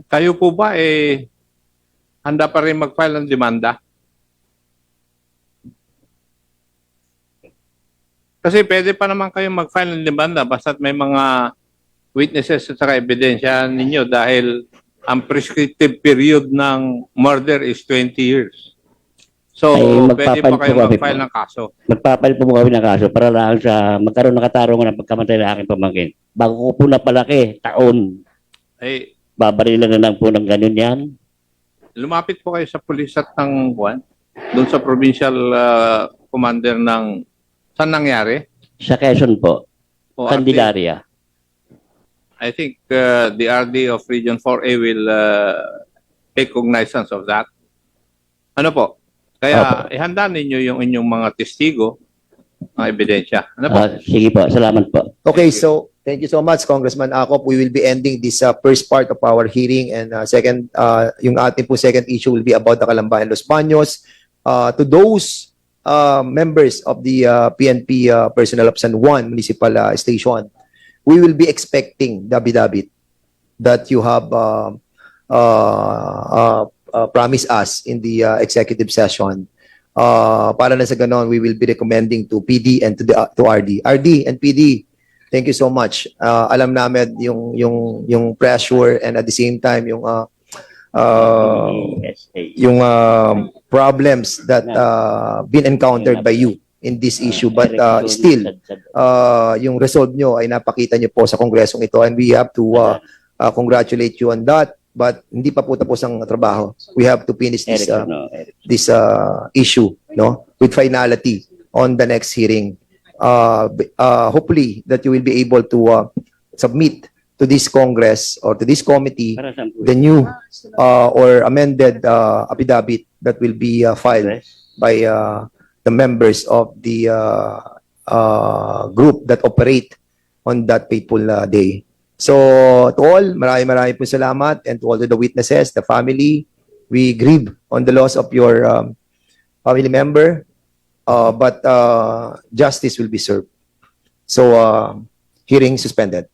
Kayo po ba handa pa rin mag-file ng demanda? Kasi pwede pa naman kayong mag-file ng demanda basta't may mga witnesses at saka ebidensya ninyo dahil ang prescriptive period ng murder is 20 years. So, Ay, pwede magpapal pa kayo po kami mag-file po. ng kaso. Magpapal po kami ng kaso para lang sa magkaroon ng katarungan ng pagkamatay ng aking pamangkin. Bago ko po napalaki, taon, Eh, babarilan na lang po ng ganun yan. lumapit po kayo sa pulis at ng Juan, doon sa provincial commander ng, saan nangyari? Sa Quezon po, O, Candelaria. I think the RD of Region 4A will take cognizance of that. Ano po? Kaya ihanda ninyo yung inyong mga testigo, mga ebidensya. Ano po? Sige po, salamat po. Okay, so thank you so much, Congressman Acop. We will be ending this first part of our hearing, and second, yung ating po second issue will be about the Calamba and Los Baños. To those members of the PNP personnel of San Juan Municipal Station, we will be expecting David that you have promised us in the executive session. Para na sa ganon, we will be recommending to PD and to RD. RD and PD, thank you so much. Alam namin yung pressure, and at the same time yung problems that been encountered by you in this issue, but still yung resolve nyo ay napakita nyo po sa kongresong ito, and we have to congratulate you on that. But hindi pa po tapos ang trabaho. We have to finish this issue, no, with finality on the next hearing. Hopefully that you will be able to submit to this Congress or to this committee the new or amended affidavit that will be filed by the members of the group that operate on that fateful day. So, to all, maraming po salamat, and to all the witnesses, the family, we grieve on the loss of your family member, but justice will be served. So, hearing suspended.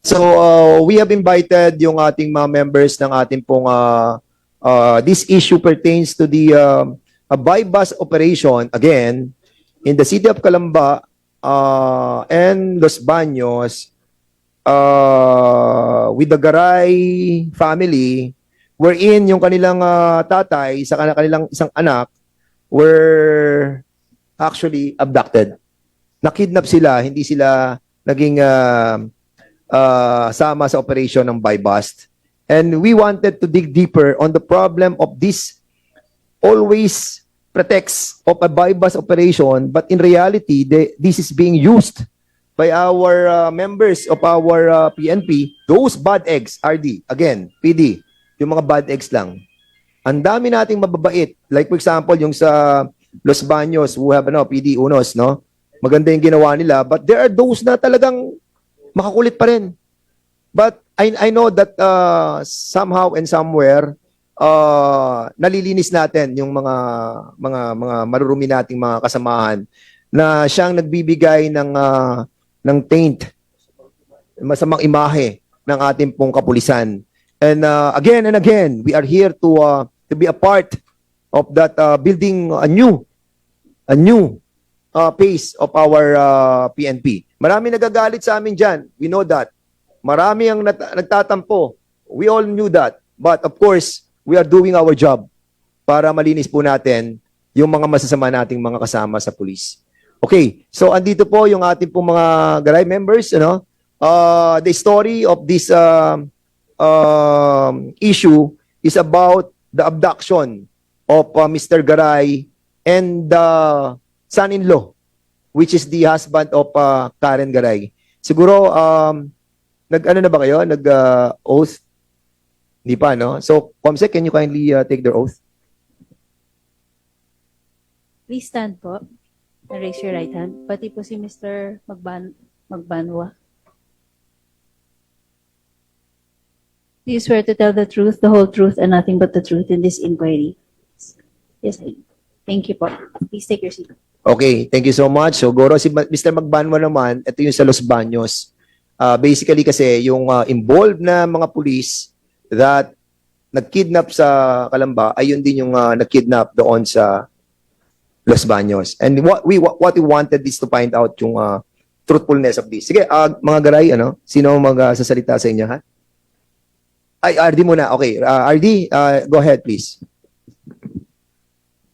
So, we have invited yung ating mga members ng ating pong this issue pertains to the bypass operation, again, in the city of Calamba and Los Baños with the Garay family, wherein yung kanilang tatay sa kanilang isang anak were actually abducted. Nakidnap sila, hindi sila naging sama sa operation ng buy-bust. And we wanted to dig deeper on the problem of this always pretext of a buy-bust operation, but in reality, this is being used by our members of our PNP, those bad eggs, RD, again, PD, yung mga bad eggs lang. Ang dami nating mababait. Like for example, yung sa Los Baños, who have PD Unos, no? Maganda yung ginawa nila, but there are those na talagang makakulit pa rin. But I know that somehow and somewhere nalilinis natin yung mga marurumi nating mga kasamahan na siyang nagbibigay ng taint, masamang imahe ng ating pong kapulisan. And again and again, we are here to be a part of that building a new pace of our PNP. Marami nagagalit sa amin dyan. We know that. Marami ang nagtatampo. We all knew that. But of course, we are doing our job para malinis po natin yung mga masasama nating mga kasama sa police. Okay, so andito po yung ating po mga Garay members. The story of this issue is about the abduction of Mr. Garay and the son-in-law, which is the husband of Karen Garay. Siguro, nag-ano na ba kayo? Nag-oath? Hindi pa, no? So, Comsec, can you kindly take their oath? Please stand po and raise your right hand. Pati po si Mr. Magbanwa. Do you swear to tell the truth, the whole truth, and nothing but the truth in this inquiry? Yes, I do. Thank you po. Please take your seat. Okay, thank you so much. So, Goro, si Mr. Magbanwa naman, ito yung sa Los Baños. Basically kasi, yung involved na mga police that nag-kidnap sa Calamba, ayun din yung nag-kidnap doon sa Los Baños. And what we wanted is to find out yung truthfulness of this. Sige, mga Garay, sino magsasalita sa inyo, ha? Ay, RD muna. Okay, RD, go ahead, please.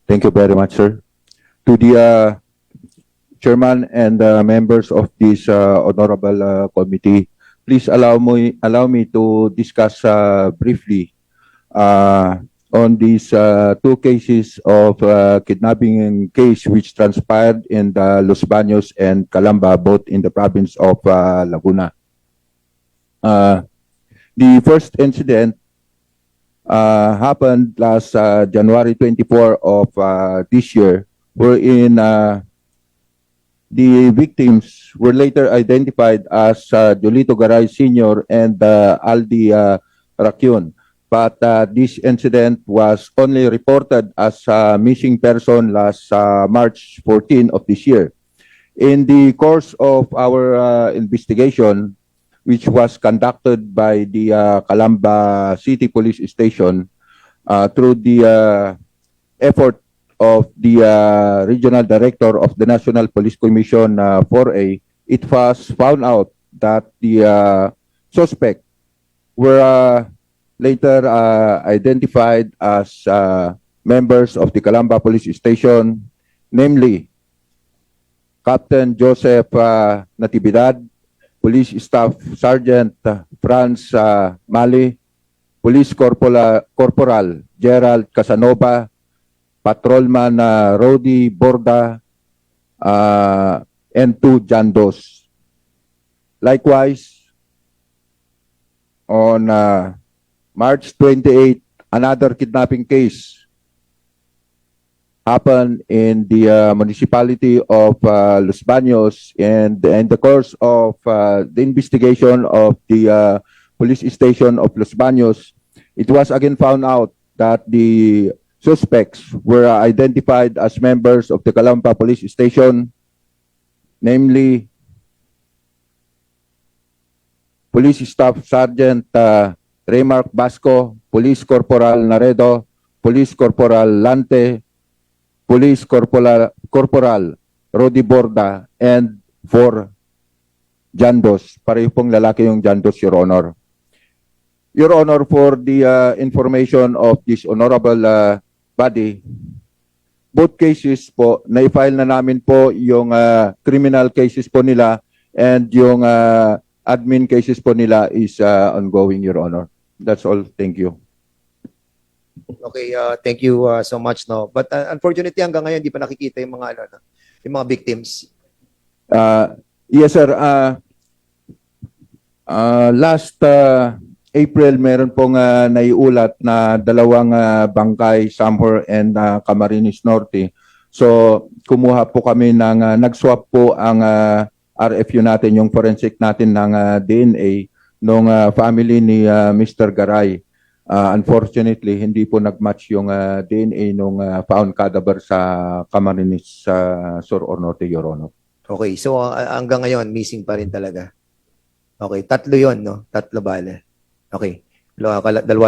Thank you very much, sir. To the chairman and members of this honorable committee, please allow me to discuss briefly on these two cases of kidnapping case which transpired in the Los Baños and Calamba, both in the province of Laguna. The first incident happened last January 24 of this year, wherein the victims were later identified as Jolito Garay Sr. and Aldi Racion. But this incident was only reported as a missing person last March 14 of this year. In the course of our investigation, which was conducted by the Calamba City Police Station through the effort of the Regional Director of the National Police Commission 4A, it was found out that the suspect were later identified as members of the Calamba Police Station, namely Captain Joseph Natividad, Police Staff Sergeant Franz Mali, Police Corporal Gerald Casanova, Patrolman Rody Borda, and 2 Jandos. Likewise, on March 28, another kidnapping case happened in the municipality of Los Baños, and in the course of the investigation of the police station of Los Baños, it was again found out that the suspects were identified as members of the Calamba Police Station, namely Police Staff Sergeant Raymark Basco, Police Corporal Naredo, Police Corporal Lante, Police Corporal Rody Borda, and 4 Jandos. Pareho pong lalaki yung Jandos, Your Honor. Your Honor, for the information of this honorable body, both cases po, na-file na namin po yung criminal cases po nila, and yung admin cases po nila is ongoing, Your Honor. That's all. Thank you. Okay, thank you so much, no. But unfortunately hanggang ngayon hindi pa nakikita yung mga yung mga victims. Yes, sir. Last April meron pong naiulat na 2 bangkay somewhere in Camarines Norte. So kumuha po kami ng nag-swap po ang RFU natin, yung forensic natin ng DNA nung family ni Mr. Garay. Unfortunately, hindi po nag-match yung DNA nung found cadaver sa Camarines Sur or Norte, Your Honor. Okay, so hanggang ngayon, missing pa rin talaga. Okay, 3 yon, no? 3 bale. Okay, 2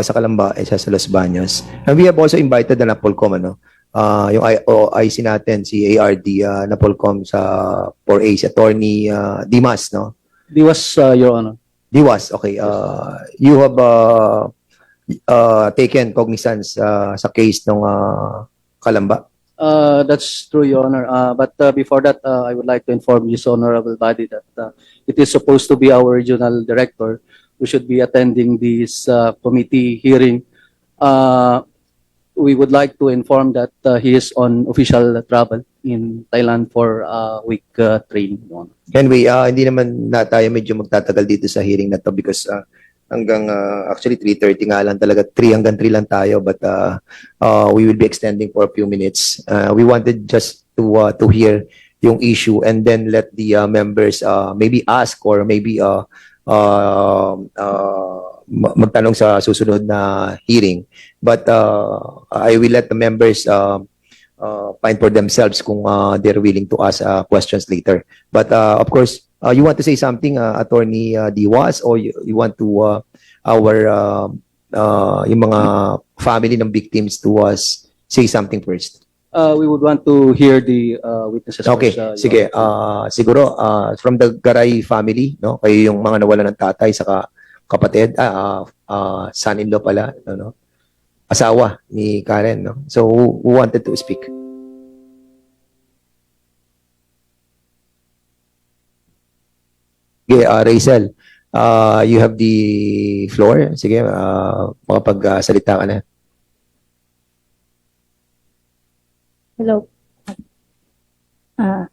sa Calamba, isa sa Los Baños. And we have also invited the Napolcom, yung IC natin, si ARD Napolcom sa 4A, si Attorney Dimas, no? Diwas, Your Honor. Diwas, okay. You have taken cognizance sa case ng Calamba? That's true, Your Honor. But before that, I would like to inform this honorable body that it is supposed to be our regional director who should be attending this committee hearing. we would like to inform that he is on official travel in Thailand for week training. Your Honor. Anyway, hindi naman na tayo medyo magtatagal dito sa hearing na to because hanggang actually 3:30 nga lang talaga, 3 hanggang 3 lang tayo, but we will be extending for a few minutes. We wanted just to hear yung issue and then let the members maybe ask or maybe magtanong sa susunod na hearing. But I will let the members find for themselves kung they're willing to ask questions later. But of course, you want to say something, Attorney Diwas, or you want to yung mga family ng victims to say something first? We would want to hear the witnesses. Okay, first, sige. Siguro from the Garay family, no? Kayo yung mga nawala ng tatay saka kapatid, son-in-law pala, no? Asawa ni Karen, no? So who wanted to speak? Okay, Rachel, you have the floor. Sige, makapagsalita ka na. Hello.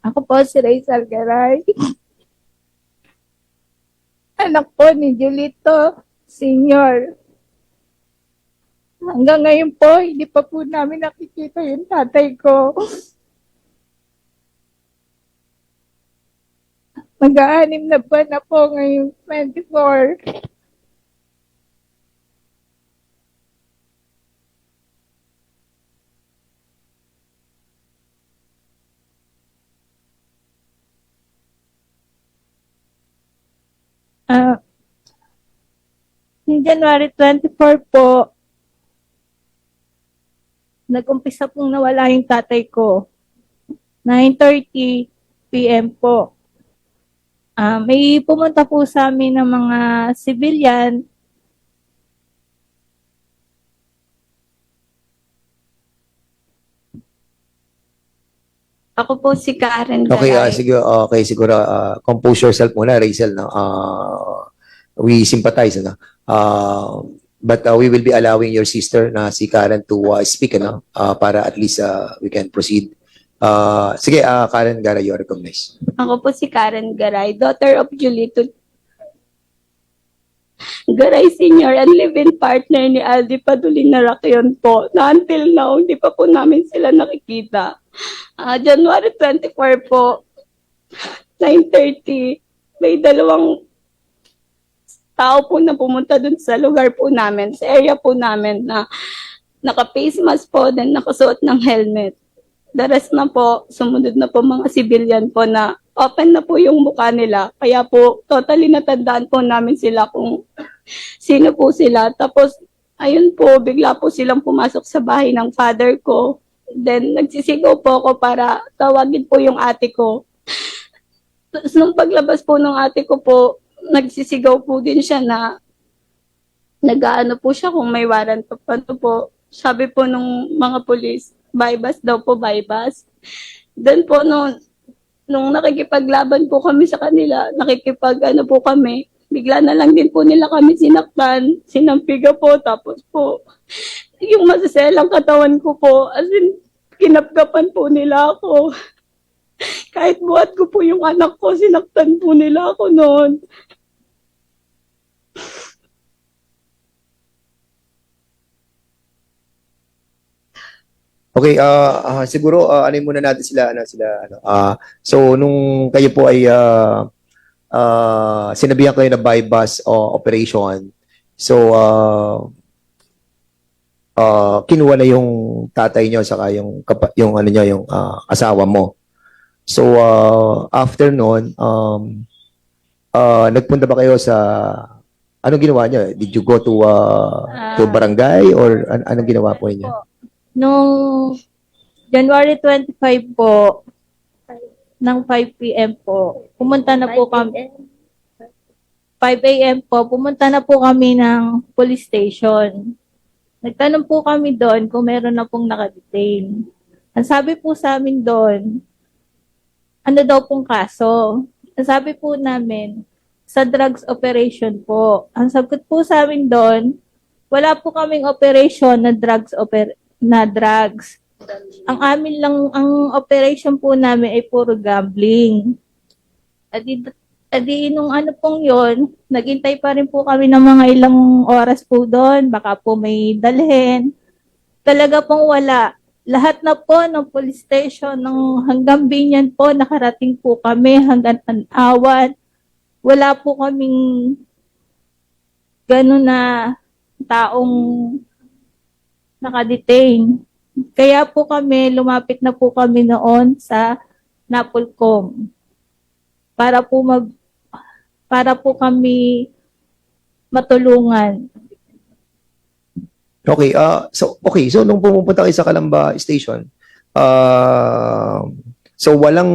Ako po si Rachel Garay. Anak po ni Julito Senior. Hanggang ngayon po, hindi pa po namin nakikita yung tatay ko. Mag-aanim na buwan na po ngayong 24. Yung January 24 po, nag-umpisa pong nawala yung tatay ko. 9:30 p.m. po. May pumunta po sa amin ng mga civilian. Ako po si Karen Okay, Garay. siguro compose yourself muna, Rachel, no? We sympathize, no? But we will be allowing your sister na si Karen to speak, no? Para at least we can proceed. Sige, Karen Garay, you are recognized. Ako po si Karen Garay, daughter of Julito Garay Senior and live-in partner ni Aldi Padulin Naracyon po, na until now, hindi pa po namin sila nakikita. January 24 po, 9:30, may dalawang tao po na pumunta dun sa lugar po namin, sa area po namin na naka-face mask po, then nakasuot ng helmet. The rest na po, sumunod na po mga civilian po na open na po yung mukha nila. Kaya po, totally natandaan po namin sila kung sino po sila. Tapos, ayun po, bigla po silang pumasok sa bahay ng father ko. Then, nagsisigaw po ako para tawagin po yung ate ko. Tapos, nung paglabas po ng ate ko po, nagsisigaw po din siya na nag-aano po siya kung may warrant pa po. Sabi po nung mga polis, bypass daw po, bypass. Then po, nung nakikipaglaban po kami sa kanila, nakikipag-ano po kami, bigla na lang din po nila kami sinaktan, sinampiga po, tapos po, yung masaselang katawan ko po, as in, kinapkapan po nila ako. Kahit buhat ko po yung anak ko, sinaktan po nila ako noon. Okay, siguro ano muna natin sila so nung kayo po ay sinabihan kayo na by bus operation. So kinuha na yung tatay nyo saka yung ano niya yung asawa mo. So after noon nagpunta ba kayo sa anong ginawa niyo? Did you go to barangay or anong ginawa po niyo? Noong January 25 po, ng 5 p.m. po, pumunta na po kami. 5 a.m. po, pumunta na po kami ng police station. Nagtanong po kami doon kung meron na pong nakadetain. Ang sabi po sa amin doon, ano daw pong kaso? Ang sabi po namin, sa drugs operation po. Ang sagot po sa amin doon, wala po kaming operation na na drugs. Ang operation po namin ay puro gambling. Adi nung ano pong yon, naghintay pa rin po kami ng mga ilang oras po doon, baka po may dalhin. Talaga pong wala. Lahat na po ng police station, hanggang Binyan po, nakarating po kami, hanggang Tanawan. Wala po kaming gano'n na taong nakadetain. Kaya po kami, lumapit na po kami noon sa Napolcom para po kami matulungan. Okay, so nung pumupunta kayo sa Calamba Station, so walang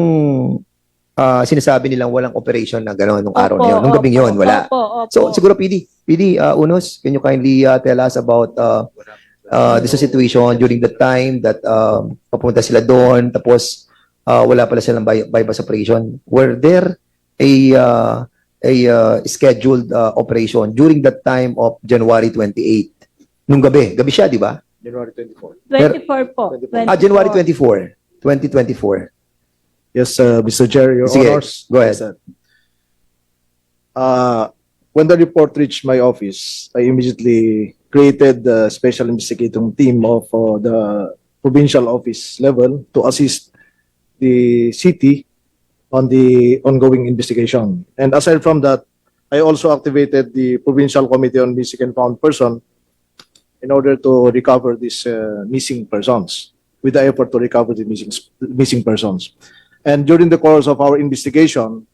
sinasabi nilang walang operation na gano'n nung araw na yun, nung gabing yun, wala. Opo. So siguro PD, Unos, can you kindly tell us about this situation during the time that papunta sila doon, tapos wala pala silang bypass operation? Were there a scheduled operation during that time of January 28? Nung gabi siya, di ba? January 24. 24 po. January 24, 2024. Yes, Mr. Chair, Your Sige, Honors. go ahead. Yes, when the report reached my office, I immediately created the special investigating team of the provincial office level to assist the city on the ongoing investigation. And aside from that, I also activated the Provincial Committee on Missing and Found Person in order to recover these missing persons, with the effort to recover the missing persons. And during the course of our investigation,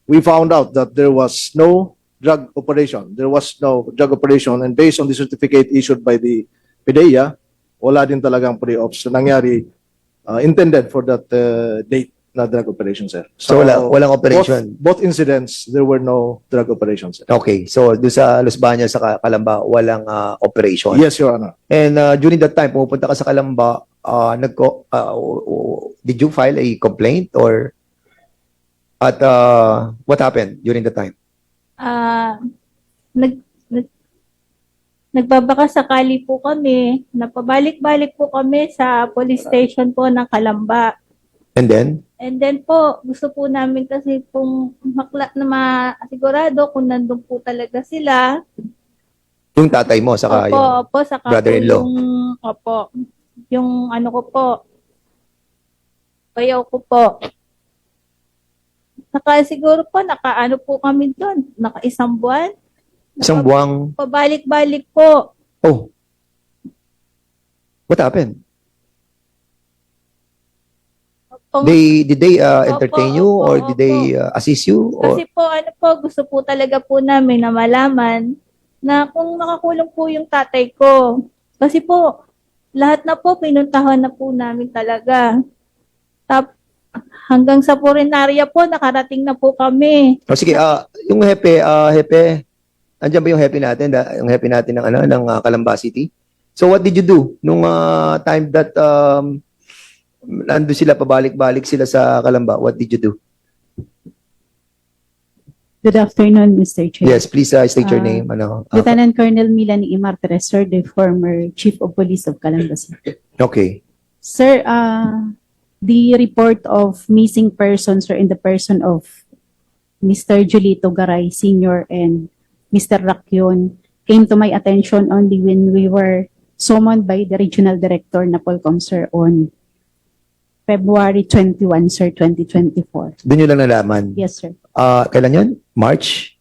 we found out that there was no drug operation. There was no drug operation, and based on the certificate issued by the PDEA, wala din talagang pre-ops na nangyari intended for that date na drug operation, sir. So walang operation? Both incidents, there were no drug operations, sir. Okay, so doon sa Los Baños sa Calamba, walang operation? Yes, Your Honor. And during that time, pumupunta ka sa Calamba, did you file a complaint or what happened during the time? Nagbabaka sakali po kami, napabalik-balik po kami sa police station po ng Calamba. And then? And then po, gusto po namin kasi pong masigurado kung nandun po talaga sila. Yung tatay mo, saka yung saka brother-in-law? Yung ano ko po, bayaw ko po. Saka siguro po, nakaano po kami doon, naka-isang buwan. Isang buwang? Pabalik-balik po. Oh. What happened? Did they entertain you or did they assist you? Or? Kasi po, gusto po talaga po namin na malaman na kung nakakulong po yung tatay ko. Kasi po, lahat na po, pinuntahan na po namin talaga. Hanggang sa Purinarya po, nakarating na po kami. Oh, sige, yung hepe, andyan ba yung hepe natin? Yung hepe natin ng Calamba City? So what did you do nung time that nandun sila, pabalik-balik sila sa Calamba? What did you do? Good afternoon, Mr. Chair. Yes, please state your name. Lieutenant Colonel Milan Imartres, sir, the former Chief of Police of Calamba City. Okay. Sir, the report of missing persons, sir, in the person of Mr. Julito Garay Sr. and Mr. Racion came to my attention only when we were summoned by the Regional Director Napolcom, sir, on February 21, sir, 2024. Doon nyo lang nalaman? Yes, sir. Kailan yun? March?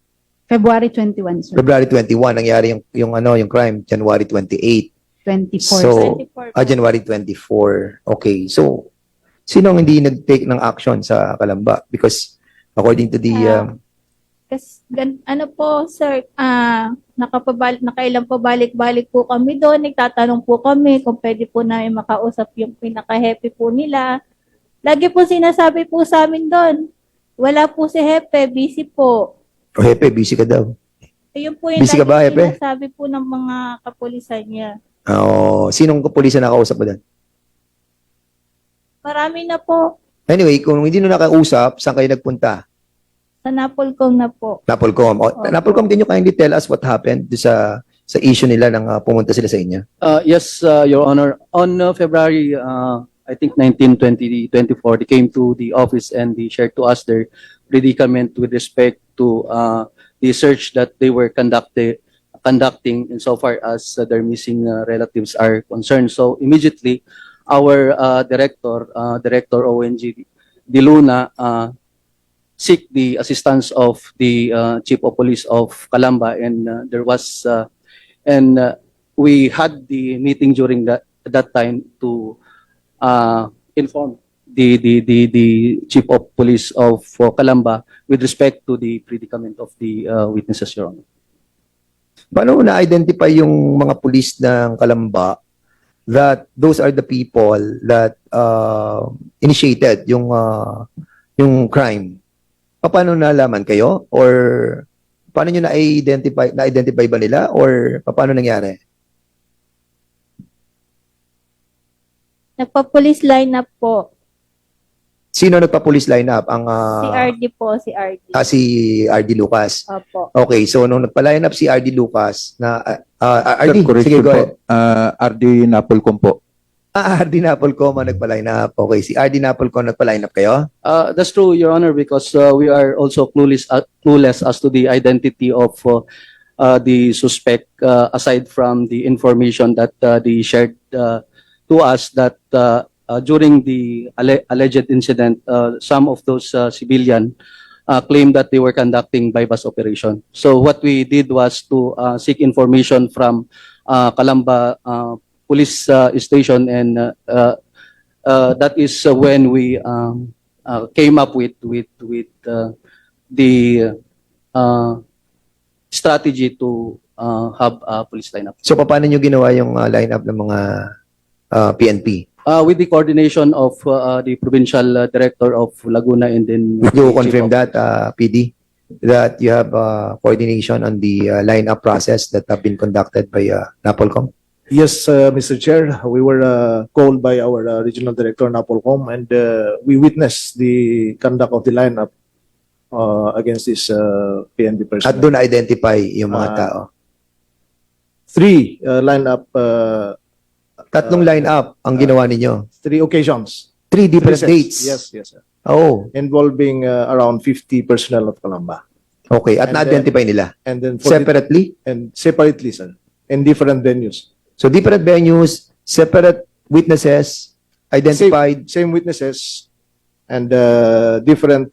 February 21, sir. February 21, nangyari yung crime, January 28. 24. So, January 24. Okay. So, sino ang hindi nag-take ng action sa Calamba? Because according to the... ano po, sir, nakailang pabalik-balik po kami doon. Nagtatanong po kami kung pwede po namin makausap yung pinaka-happy po nila. Lagi po sinasabi po sa amin doon, wala po si Hepe, busy po. O Hepe, busy ka daw. Ayun po yung busy ka ba, Hepe? sinasabi po ng mga kapulisan niya. Sinong kapulisan nakausap mo doon? Marami na po. Anyway, kung hindi nyo nakausap, saan kayo nagpunta? Sa Napolcom na po. Napolcom. Napolcom, can you kindly tell us what happened sa sa issue nila nang pumunta sila sa inyo? Yes, Your Honor. On February, I think 19, 2024, they came to the office and they shared to us their predicament with respect to the search that they were conducting insofar as their missing relatives are concerned. So immediately, our Director ONG De Luna, seek the assistance of the Chief of Police of Calamba, and there was and we had the meeting during that time to inform the Chief of Police of Calamba with respect to the predicament of the witnesses, Your Honor. Paano na-identify yung mga pulis ng Calamba that those are the people that initiated yung crime? Paano nalaman kayo? Or paano nyo na-identify ba nila? Or paano nangyari? Nagpa-police lineup po. Sino nagpa-police lineup? Si RD po, si RD. Si RD Lucas. Opo. Okay, so nung nagpa-line up si RD Lucas na RD, sige, correction go po. ahead. RD Napolcom po. RD Napolcom ang nagpa-line up. Okay, si RD Napolcom nagpa-line up kayo? That's true, Your Honor, because we are also clueless as to the identity of the suspect, aside from the information that they shared to us that during the alleged incident, some of those civilian claimed that they were conducting bypass operation. So what we did was to seek information from Calamba Police Station, and that is when we came up with the strategy to have a police lineup. So paano nyo ginawa yung lineup ng mga PNP? With the coordination of the provincial director of Laguna, and then You confirm that, PD, that you have coordination on the lineup process that have been conducted by Napolcom? Yes, Mr. Chair, we were called by our regional director, Napolcom, and we witnessed the conduct of the lineup against this PNP person. At doon na-identify yung mga tao? Three lineup. Tatlong lineup ang ginawa ninyo? 3 occasions. 3 different sets. dates? Yes, yes, sir. Oh. Involving around 50 personnel of Calamba. Okay, at And na-identify nila? And then Separately? And separately, sir. In different venues. So different venues, separate witnesses, identified? Same witnesses, and different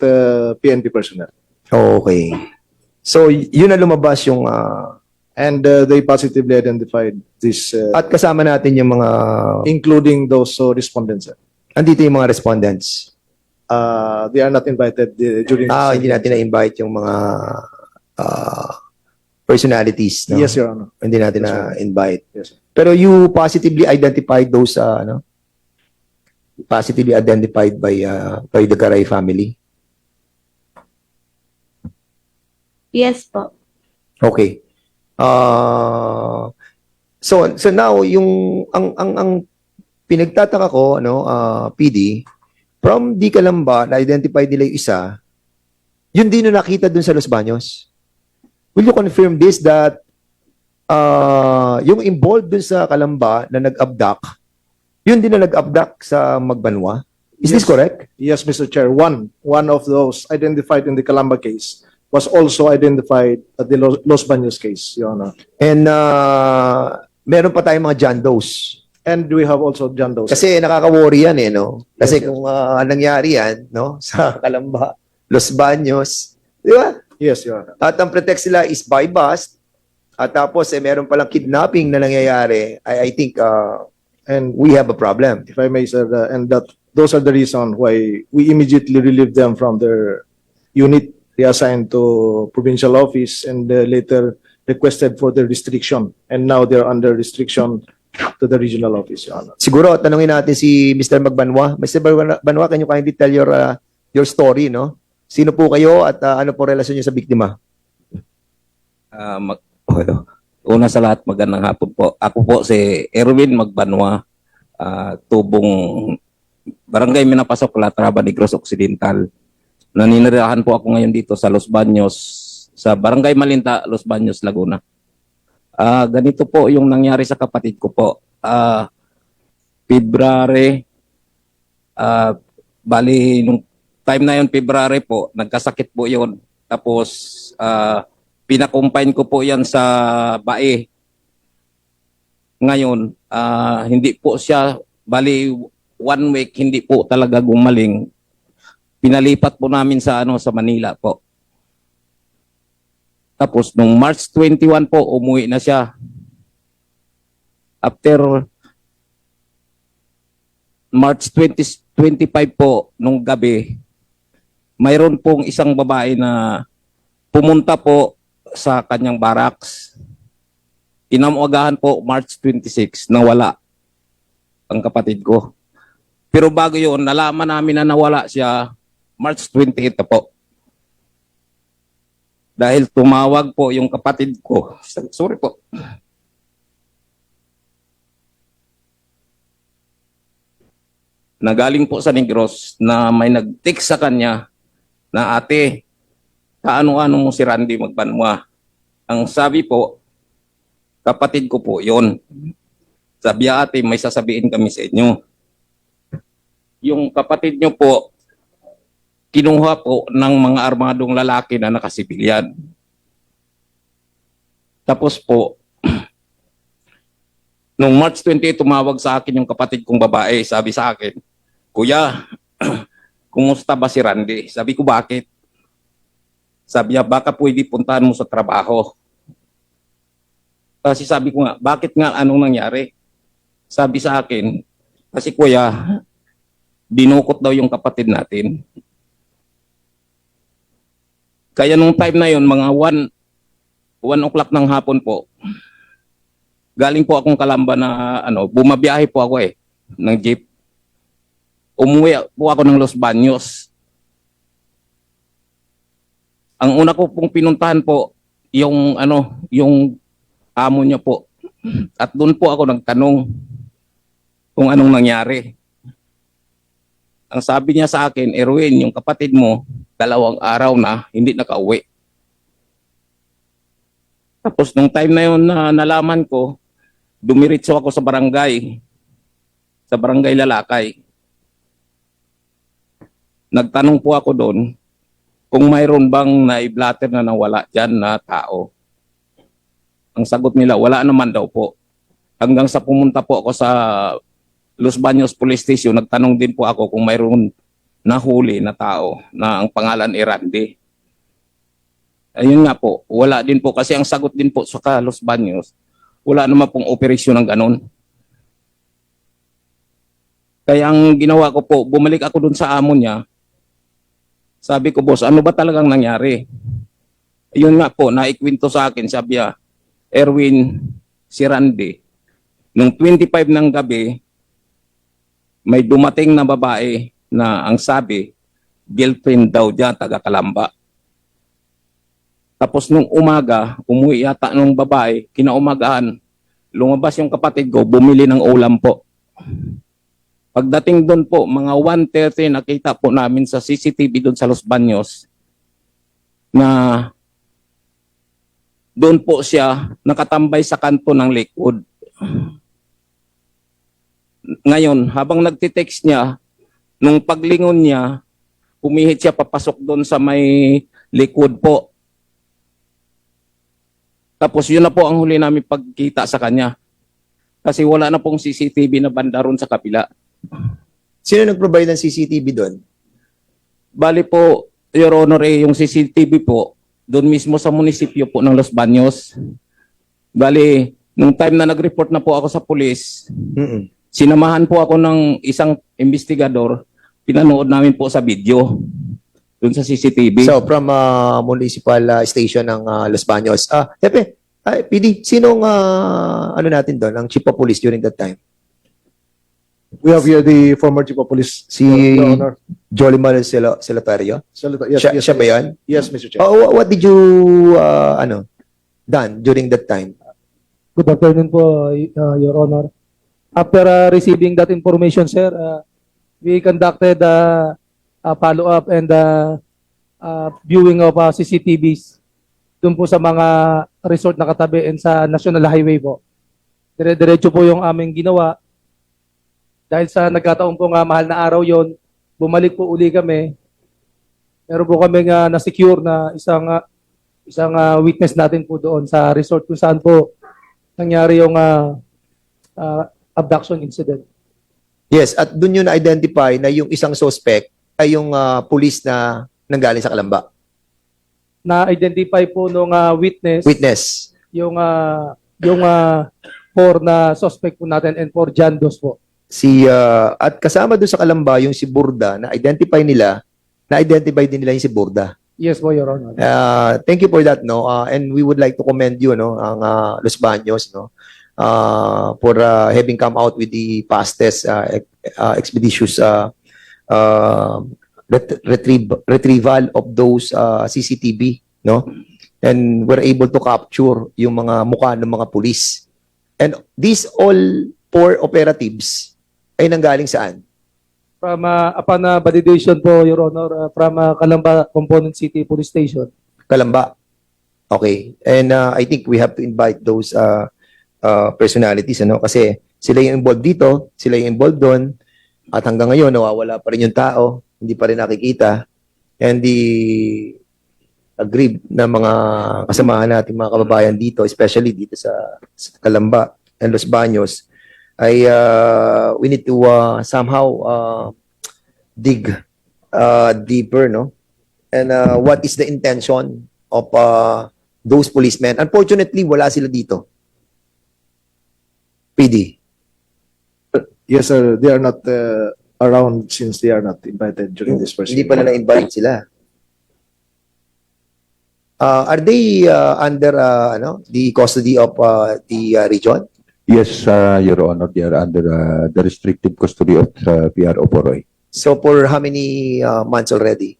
PNP personnel. Okay. So yun na lumabas yung... and they positively identified this... at kasama natin yung mga... including those respondents, sir. Andito yung mga respondents? They are not invited during... hindi natin na-invite yung mga personalities, no? Yes, Your Honor. Hindi natin na-invite. Yes, sir. Pero you positively identified those, positively identified by the Garay family? Yes po. Okay. So now yung ang pinagtataka ko PD from Di Calamba na identified nila yung isa, yun din na nakita dun sa Los Baños. Will you confirm this that yung involved dun sa Calamba na nag-abduct, yun din na nag-abduct sa Magbanwa? Is this correct? Yes, Mr. Chair. One of those identified in the Calamba case was also identified at the Los Baños case, Your Honor. And meron pa tayong mga John Does. And we have also John Does. Kasi nakaka-worry yan no? Kasi kung nangyari yan, no? Sa Calamba, Los Baños, di ba? Yes, Your Honor. At ang pretext nila is by bust, at tapos meron palang kidnapping na nangyayari. I think and we have a problem. If I may, sir, and those are the reason why we immediately relieved them from their unit. They assigned to provincial office and later requested for the restriction. And now they're under restriction to the regional office, Your Honor. Siguro, tanungin natin si Mr. Magbanwa. Mr. Magbanwa, can you kindly tell your story, no? Sino po kayo at ano po relasyon niyo sa biktima? Una sa lahat, magandang hapon po. Ako po si Erwin Magbanwa, tubong Barangay Minapasok, Calatrava, Negros Occidental. Naninirahan po ako ngayon dito sa Los Baños, sa Barangay Malinta, Los Baños, Laguna. Ganito po yung nangyari sa kapatid ko po. February, bali nung time na yun, February po, nagkasakit po yun. Tapos, pinakumpine ko po yan sa bae. Ngayon, hindi po siya, bali 1 week, hindi po talaga gumaling. Pinalipat po namin sa sa Manila po. Tapos nung March 21 po, umuwi na siya. After March 25 po, nung gabi, mayroon pong isang babae na pumunta po sa kanyang barracks. Inamuagahan po March 26 na wala ang kapatid ko. Pero bago yun, nalaman namin na nawala siya March 28 na po. Dahil tumawag po yung kapatid ko. Sorry po. Nagaling po sa Negros na may nag-text sa kanya na ate, kaano-ano mo si Randy Magbanwa. Ang sabi po, kapatid ko po yon. Sabi ate, may sasabihin kami sa inyo. Yung kapatid nyo po, kinuha po ng mga armadong lalaki na nakasibilyan. Tapos po, nung March 28, tumawag sa akin yung kapatid kong babae. Sabi sa akin, Kuya, kumusta ba si Randy? Sabi ko, bakit? Sabi niya, baka pwede puntahan mo sa trabaho. Kasi sabi ko nga, bakit nga, anong nangyari? Sabi sa akin, kasi kuya, dinukot daw yung kapatid natin. Kaya nung time na yon, mga 1 o'clock ng hapon po, galing po akong Kalamba na bumabiyahe po ako ng jeep. Umuwi po ako ng Los Baños. Ang una ko pong pinuntahan po, yung amo niya po. At doon po ako nagtanong kung anong nangyari. Ang sabi niya sa akin, Erwin, yung kapatid mo, 2 araw na, hindi nakauwi. Tapos nung time na yun na nalaman ko, dumiritso ako sa barangay Lalakay. Nagtanong po ako doon kung mayroon bang na-blatter na nawala dyan na tao. Ang sagot nila, wala naman daw po. Hanggang sa pumunta po ako sa Los Baños Police Station, nagtanong din po ako kung mayroon nahuli na tao na ang pangalan ay Randy. Ayun nga po, wala din po kasi ang sagot din po sa Los Baños, wala naman pong operasyon ng ganon. Kaya ang ginawa ko po, bumalik ako dun sa amo niya. Sabi ko, boss, ano ba talagang nangyari? Ayun nga po, naikwento sa akin, sabi niya, Erwin, si Randy, nung 25 ng gabi, may dumating na babae na ang sabi, girlfriend daw dyan, taga Kalamba. Tapos nung umaga, umuwi yata nung babae, kinaumagahan, lumabas yung kapatid ko, bumili ng ulam po. Pagdating doon po, mga 1:30, nakita po namin sa CCTV doon sa Los Baños na doon po siya nakatambay sa kanto ng likod. Ngayon, habang nagtitext niya, nung paglingon niya, pumihit siya papasok doon sa may likod po. Tapos yun na po ang huli namin pagkita sa kanya. Kasi wala na pong CCTV na banda ron sa kabila. Sino nag-provide ng CCTV doon? Bali po, Your Honor, yung CCTV po, doon mismo sa munisipyo po ng Los Baños. Bali, nung time na nag-report na po ako sa pulis, sinamahan po ako ng isang investigador, pinanood namin po sa video, doon sa CCTV. So, from municipal station ng Los Baños. Tepe, PD, sinong natin doon, ang chief of police during that time? We have here the former chief of police, Si Your Honor. Jolimar Celatario? Siya ba yan? Yes, Mr. Chair. What did you, done during that time? Good afternoon po, Your Honor. After receiving that information, sir, we conducted a follow-up and viewing of CCTVs dun po sa mga resort na katabi and sa National Highway po. Dire-diretso po yung aming ginawa. Dahil sa nagkataon po nga mahal na araw yon, bumalik po uli kami. Meron po kami nga na-secure na isang witness natin po doon sa resort kung saan po nangyari yung abduction incident. Yes, at doon yun na-identify na yung isang suspect ay yung police na nanggaling sa Kalamba. Na-identify po nung witness yung 4 na suspect po natin and 4 Jandos po. At kasama doon sa Kalamba yung si Burda na-identify din nila yung si Burda. Yes po, Your Honor. Thank you for that, no? And we would like to commend you, no, ang Los Baños, no, for having come out with the fastest expeditious retrieval of those CCTV, no? And we're able to capture yung mga mukha ng mga pulis. And these all 4 operatives ay nanggaling saan? From upon validation po, Your Honor, from Calamba Component City Police Station. Kalamba. Okay. And I think we have to invite those personalities, ano? Kasi sila yung involved dito, sila yung involved doon, at hanggang ngayon, nawawala pa rin yung tao, hindi pa rin nakikita. And the aggrieved na mga kasamahan natin, mga kababayan dito, especially dito sa Calamba and Los Baños, ay we need to somehow dig deeper, no? And what is the intention of those policemen? Unfortunately, wala sila dito. PD. Yes, sir. They are not around since they are not invited during this first. Hindi pala na-invite sila. Are they under the custody of the region? Yes, Your Honor, they are under the restrictive custody of PRO Poroy. So for how many months already?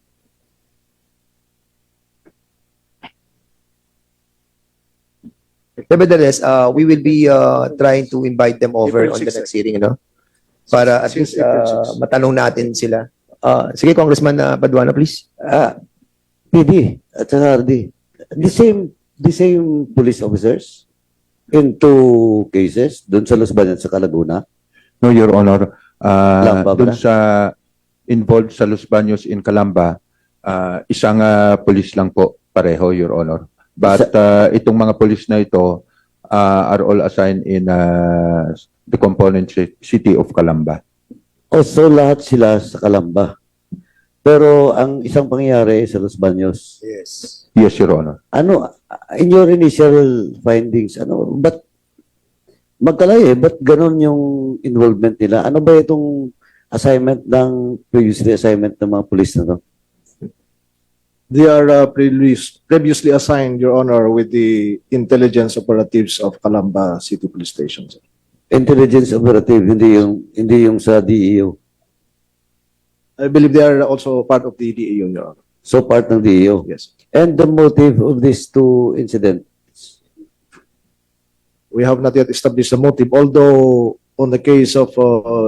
Nevertheless, we will be trying to invite them over on the next hearing, no? Para at least matanong natin sila. Sige, Congressman Paduano, please. PD at saka RD, the same police officers in 2 cases, doon sa Los Baños sa Laguna. No, Your Honor, Kalamba ba dun na? sa involved sa Los Baños in Calamba, isang police lang po pareho, Your Honor. But itong mga police na ito are all assigned in the component city of Calamba. So lahat sila sa Kalamba. Pero ang isang pangyayari sa Los Baños. Yes. Yes, Your Honor. Ano, in your initial findings, ba't magkalay ba't ganun yung involvement nila? Ano ba itong assignment previously assignment ng mga police na to? They are previously assigned, Your Honor, with the intelligence operatives of Calamba City Police Station. Sir. Intelligence operative, hindi yung sa DEO. I believe they are also part of the DEO, Your Honor. So part ng DEO. Yes. And the motive of these 2 incidents? We have not yet established the motive, although on the case of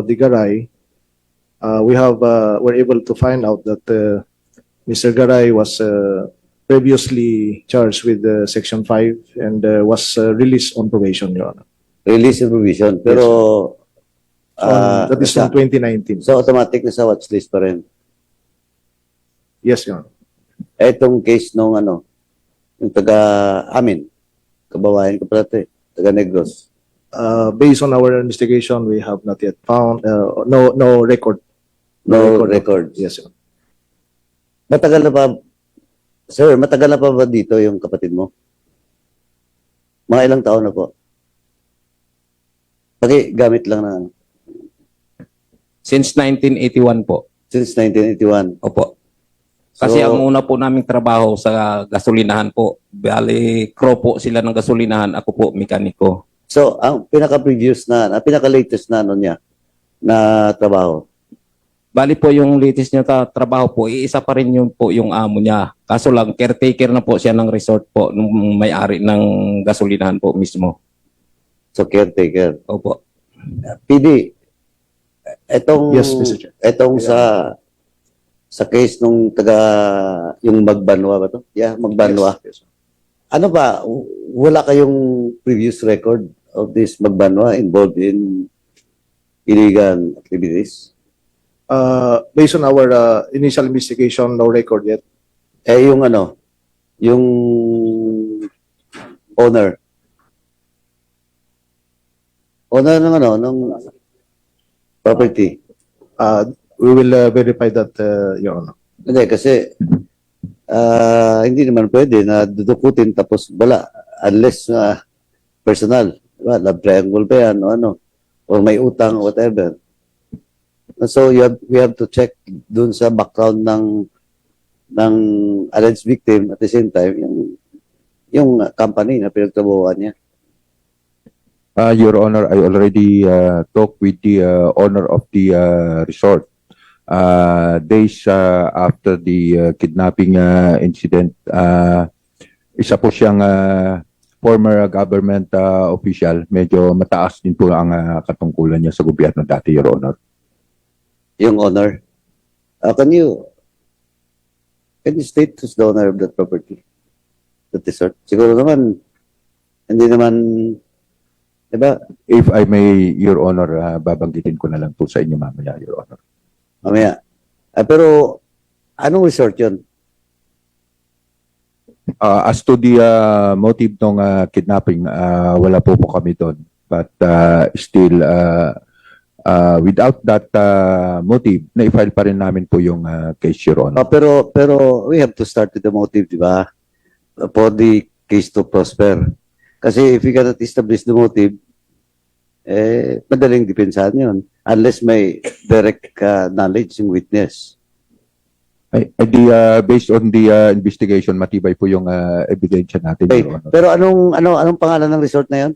the Garay, we're able to find out that Mr. Garay was previously charged with Section 5 and was released on probation, Your Honor. Release and provision. Pero that is from 2019. So automatic na sa watchlist pa rin. Yes, Your Honor. Etong case nung yung taga-amin, kabawayan ko pala ito taga Negros. Based on our investigation, we have not yet found no record. No record. Yes, Your Honor. Matagal na pa, sir, matagal na pa ba dito yung kapatid mo? Mga ilang taon na po? Gamit lang na. Since 1981 po. Since 1981? Opo. Kasi ang una po naming trabaho sa gasolinahan po, bali crew po sila ng gasolinahan, ako po mekaniko. So, ang pinaka-previous pinaka-latest na niya na trabaho? Bali po yung latest niya trabaho po, iisa pa rin yun po yung amo niya. Kaso lang, caretaker na po siya ng resort po, nung may-ari ng gasolinahan po mismo. So, caretaker? Opo. PD, Yes, Mr. Chair. Etong sa case nung yung Magbanwa ba to? Yeah, Magbanwa. Yes. Ano ba, wala kayong previous record of this Magbanwa involved in illegal activities? Based on our initial investigation, no record yet. Eh, yung ano, yung owner. Owner ng ano, ng property. We will verify that, Your Honor. Hindi, kasi hindi naman pwede na dudukutin tapos wala unless personal. Diba? Love triangle ba yan o ano? Or may utang, whatever. So we have to check dun sa background ng alleged victim at the same time yung company na pinagtrabahuan niya. Your Honor, I already talked with the owner of the resort. Days after the kidnapping incident, isa po siyang former government official. Medyo mataas din po ang katungkulan niya sa gobyerno dati, Your Honor. Yung owner. Can you state who's the owner of that property? That resort? Siguro naman, hindi naman, diba? If I may, Your Honor, babanggitin ko na lang po sa inyo mamaya, Your Honor. Mamaya. Pero, anong resort yun? As to the motive ng kidnapping, wala po kami doon. But still, without that motive, na-file pa rin namin po yung case, Your Honor. Pero we have to start with the motive, di ba? For the case to prosper. Kasi if we cannot establish the motive, madaling depensahan yun. Unless may direct knowledge yung witness. Based on the investigation, matibay po yung ebidensya natin, Okay. Your Honor. Pero anong pangalan ng resort na yun?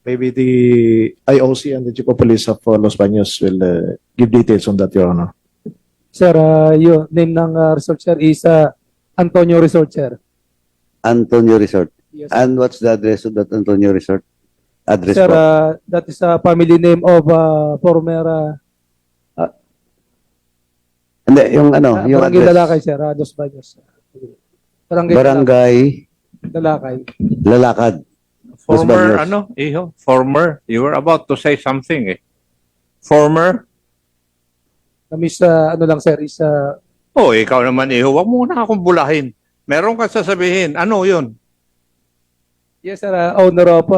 Maybe the IOC and the Chief of Police of Los Baños will give details on that, Your Honor. Sir, yung name ng resort, sir, is Antonio Resort, sir. Antonio Resort. Yes, And what's the address of that Antonio Resort? Address sir, po. that is a family name of former Hindi, yung ano, yung Barangay address. Lalakay, sir, Los Baños. Barangay Lalakay. Lalakad. Los Former, Baños. Iho? Former? You were about to say something eh. Former? Kami sa, ano lang, sir, is Oh, ikaw naman, Iho. Huwag mo na akong bulahin. Meron ka sasabihin. Ano yun? yes, sir, owner of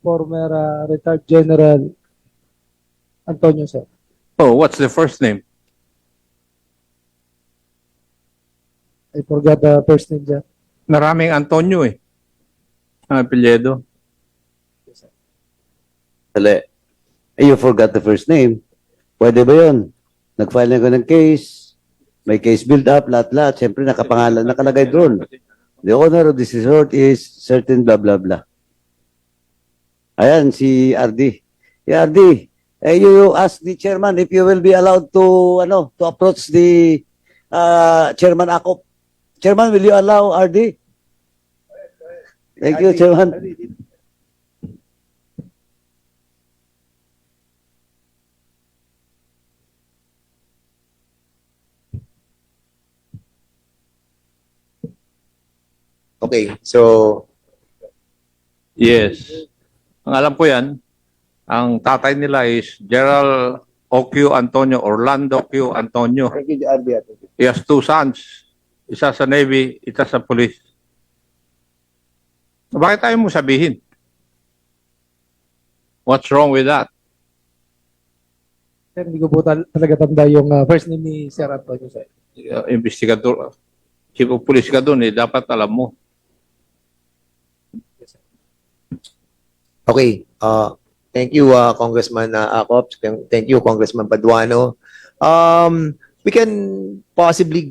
former retired General Antonio, sir. Oh, what's the first name? I forgot the first name, sir. Maraming Antonio eh. Ang apelyido. Dali. You forgot the first name. Pwede ba yun? Nag-file na ko ng case. May case build-up, lahat-lahat. Siyempre, nakapangalan, nakalagay doon. The owner of this resort is certain blah, blah, blah. Ayan, si RD. Yeah, RD, you ask the chairman if you will be allowed to, to approach the Chairman Akop. Chairman, will you allow RD? Thank you, Chairman. Okay, so Yes. Ang alam ko yan, ang tatay nila is Gerald O.Q. Antonio, Orlando Q. Antonio. Thank you, RD. He has two sons. Isa sa Navy, isa sa police. Bakit tayo mo sabihin? What's wrong with that? Sir, hindi ko po talaga tanda yung first name ni Sir Antonio, sir. Investigador, chief of police ka doon eh, dapat alam mo. okay, thank you Congressman Acop. Thank you Congressman Paduano. We can possibly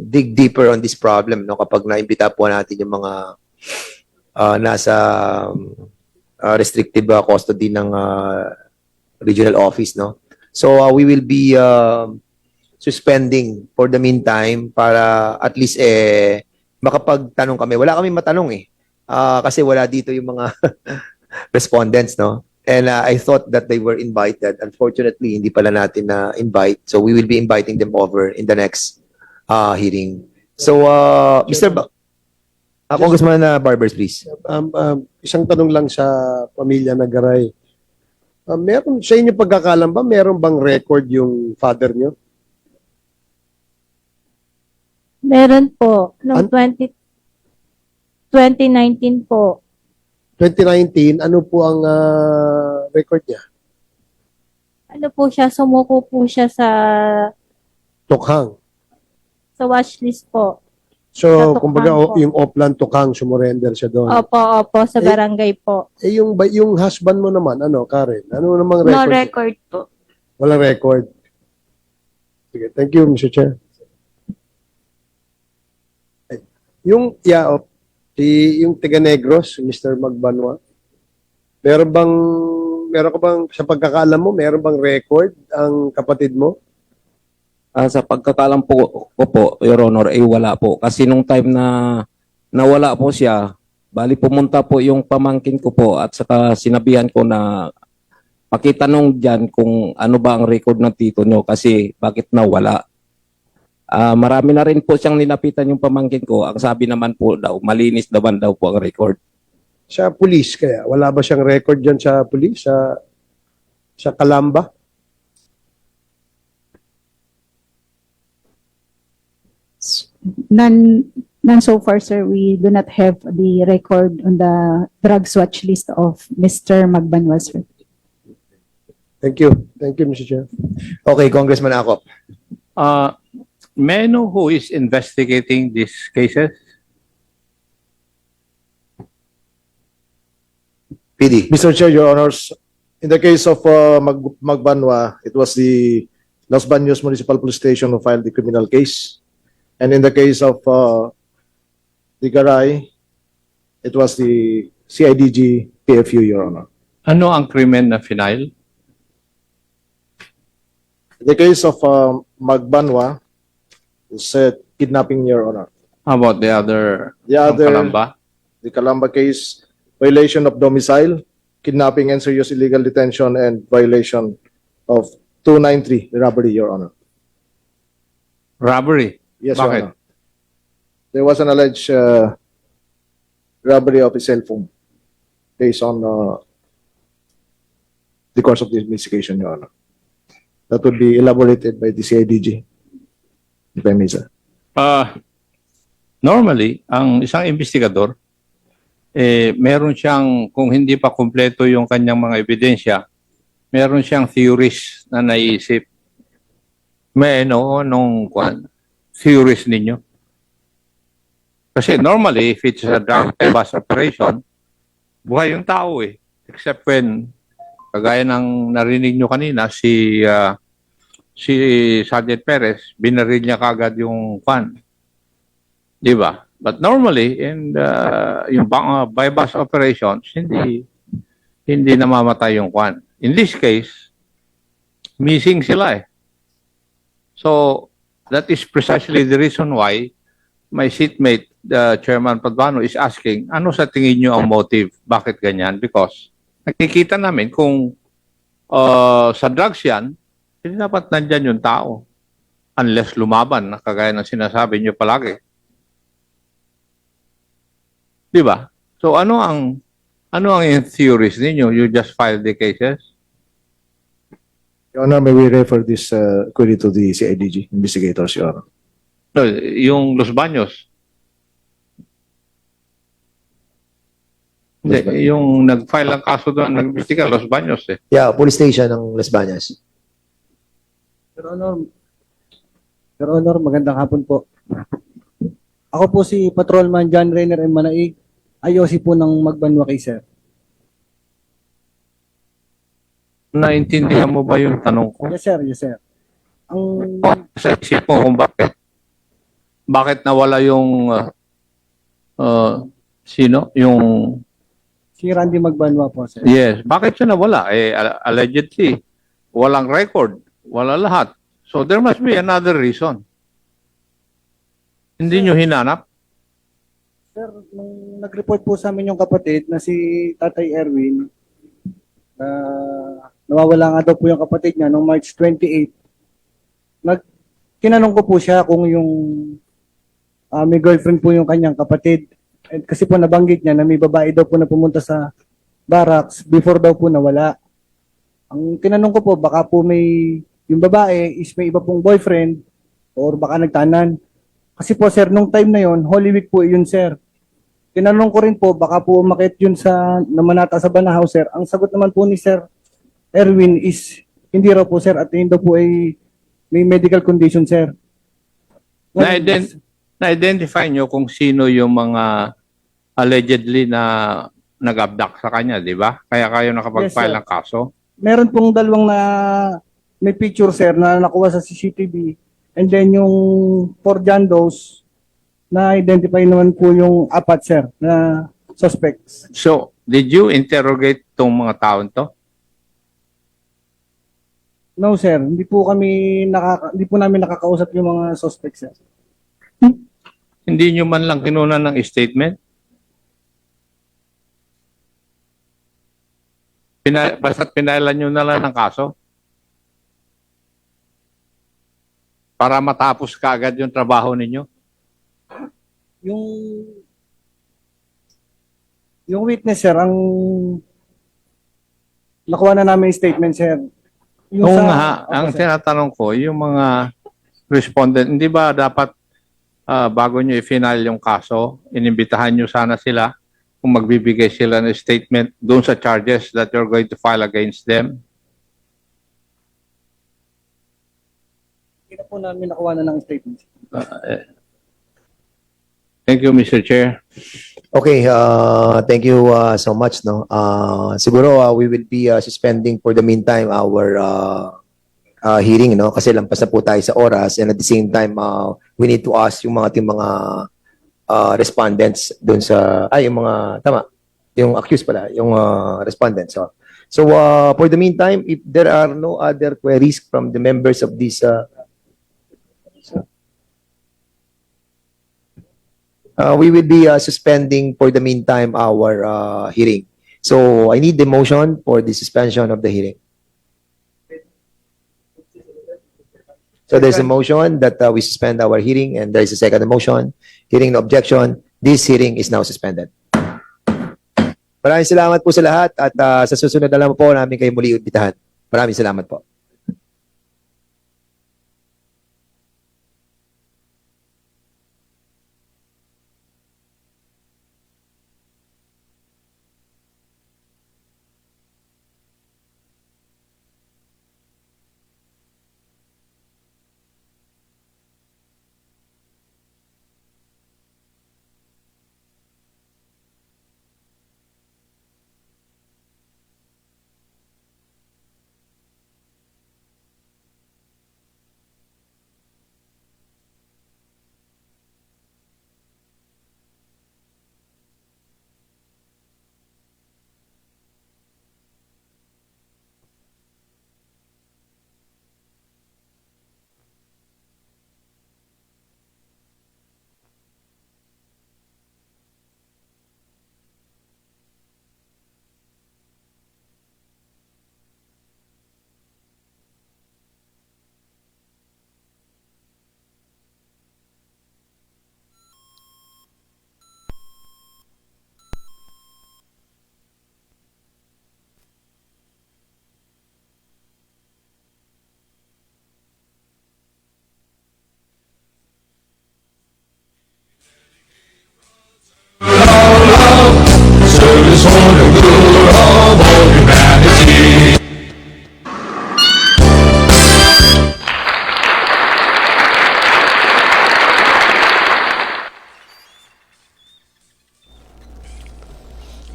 dig deeper on this problem no kapag naimbita po natin yung mga nasa restrictive custody ng regional office no. So we will be suspending for the meantime para at least makapagtanong kami. Wala kaming matanong eh. Kasi wala dito yung mga respondents no. And I thought that they were invited. Unfortunately, hindi pala natin na invite. So we will be inviting them over in the next hearing. So, Congressman Barbers, please. Isang tanong lang sa pamilya na Garay. Meron sa inyo pagkakalam ba, meron bang record yung father nyo? Meron po. Noong 2019 po. 2019, ano po ang record niya? Ano po siya, sumuko po siya sa Tokhang. watchlist po. So, Sa Tokhang kumbaga, po. yung Oplan Tokhang, sumurrender siya doon. Opo, sa barangay po. Yung husband mo naman, ano, Karen? Ano namang record? No record po. Walang record. Sige, thank you, Mr. Chair. Yung yung Tiga Negros, Mr. Magbanwa, meron ka bang, sa pagkakaalam mo, meron bang record ang kapatid mo? Sa pagkakalam po ko po, Your Honor, wala po. Kasi nung time na nawala po siya, bali pumunta po yung pamangkin ko po at saka sinabihan ko na pakitanong dyan kung ano ba ang record ng tito nyo kasi bakit nawala. Marami na rin po siyang nilapitan yung pamangkin ko. Ang sabi naman po daw, malinis naman daw po ang record. Sa pulis kaya? Wala ba siyang record dyan sa pulis? Sa Calamba? None so far, sir. We do not have the record on the drugs watch list of Mr. Magbanwa, sir. Thank you. Thank you, Mr. Chair. Okay, Congressman Acop. May I know who is investigating these cases? PD. Mr. Chair, Your Honors, in the case of Magbanwa, it was the Los Baños Municipal Police Station who filed the criminal case. And in the case of the Garay, it was the CIDG PFU, Your Honor. Ano ang krimen na final? In the case of Magbanwa, it's kidnapping, Your Honor. How about the other? The other, Calamba? the Calamba case, violation of domicile, kidnapping and serious illegal detention, and violation of 293, robbery, Your Honor. Robbery? Yes, Bakit? Your Honor. There was an alleged robbery of a cell phone based on the course of the investigation, Your Honor. That would be elaborated by the CIDG, if I may, sir. Normally, ang isang investigador, meron siyang, kung hindi pa kumpleto yung kanyang mga ebidensya, meron siyang theories na naisip. May nung theories ninyo? Kasi normally, if it's a drug bust operation, buhay yung tao eh. Except when, kagaya ng narinig nyo kanina, si Sergeant Perez, binaril niya kagad yung kwan. Di ba? But normally, in yung by bus operations, hindi namamatay yung kwan. In this case, missing sila eh. So, that is precisely the reason why my seatmate, Chairman Padvano, is asking, ano sa tingin nyo ang motive? Bakit ganyan? Because nakikita namin kung sa drugs yan, hindi dapat nandyan yung tao. Unless lumaban, kagaya ng sinasabi nyo palagi. Di ba? So ano ang theories ninyo? You just filed the cases? Your Honor, may we refer this query to the CIDG investigators, Your Honor? No, yung Los Baños. Hindi, yung nag-file ang kaso doon, nag-investiga, Los Baños eh. Yeah, police station ng Las Bañas. Your Honor, magandang hapon po. Ako po si Patrolman John Rainer M. Manaig, IOC po ng Magbanwa kay Sir. Naintindihan mo ba yung tanong ko? Yes, sir. Yes, sir. Sa isip mo kung bakit nawala yung sino? Yung Si Randy Magbanwa po, sir. yes, bakit siya nawala? Allegedly, walang record, wala lahat. So there must be another reason. Hindi nyo hinanap? Sir, nung nag-report po sa amin yung kapatid na si Tatay Erwin, nawawala nga daw po yung kapatid niya noong March 28. Tinanong ko po siya kung yung may girlfriend po yung kanyang kapatid. At kasi po nabanggit niya na may babae daw po na pumunta sa barracks before daw po nawala. Ang tinanong ko po, baka po yung babae is may iba pong boyfriend or baka nagtanan. Kasi po sir, nung time na yon, Holy Week po yun sir. Tinanong ko rin po, baka po umakit yun sa namanata sa Banahaw sir. Ang sagot naman po ni Sir Erwin is hindi raw po sir at yun daw po ay may medical condition sir. Na-identify nyo kung sino yung mga allegedly na nag-abduct sa kanya, di ba? Kaya kayo nakapag-file Yes, sir. ng kaso. Meron pong dalawang may picture sir na nakuha sa CCTV and then yung 4 Jandos na-identify naman po yung 4 sir na suspects. So, did you interrogate tong mga taon to? No sir, hindi po namin nakakausap yung mga suspects sir. Hindi nyo man lang kinunan ng statement? Basta't pinailan nyo na lang ng kaso? Para matapos kaagad yung trabaho ninyo? Yung witness sir, ang nakuha na namin yung statement sir. Oo nga, ang tinatanong ko, yung mga respondent, hindi ba dapat bago nyo i-final yung kaso, inimbitahan nyo sana sila kung magbibigay sila ng statement doon sa charges that you're going to file against them? Hindi na po namin nakuha na ng statement. Thank you, Mr. Chair. Okay, thank you so much. No, siguro we will be suspending for the meantime our hearing, no, kasi lampas na po tayo sa oras, and at the same time we need to ask yung mga respondents doon sa yung mga yung accused pala, yung respondents. So for the meantime, if there are no other queries from the members of this we will be suspending for the meantime our hearing. So I need the motion for the suspension of the hearing. So there's a motion that we suspend our hearing, and there is a second motion. Hearing no objection, this hearing is now suspended. Maraming salamat po sa lahat, at sa susunod na lang po namin kayo muli imbitahan. Maraming salamat po.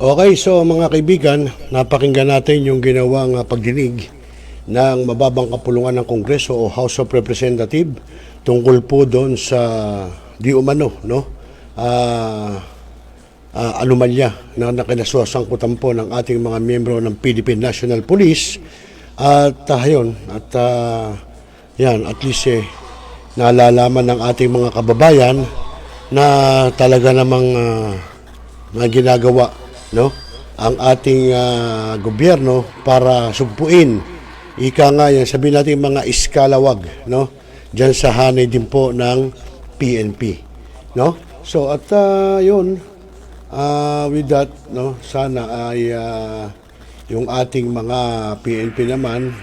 Okay, so mga kaibigan, napakinggan natin yung ginawang pagdinig ng mababang kapulungan ng Kongreso o House of Representatives tungkol po doon sa di umano, no? Anomalya na nakinasasangkutan po ng ating mga miyembro ng Philippine National Police. At yan, at least naalalaman ng ating mga kababayan na talaga namang na ginagawa, no, ang ating gobyerno para sugpuin, ika nga yan, sabihin natin mga iskalawag, no, dyan sa hanay din po ng PNP. no? So at yun, with that, no, sana ay yung ating mga PNP naman,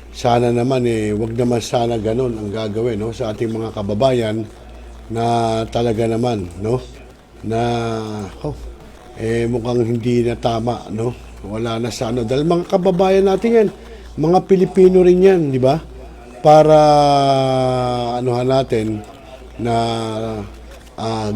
sana naman wag naman sana ganun ang gagawin, no, sa ating mga kababayan na talaga naman, no, na mukhang hindi na tama, no, wala na sa ano, dahil mga kababayan natin yan, mga Pilipino rin yan, di ba, para anuhan natin na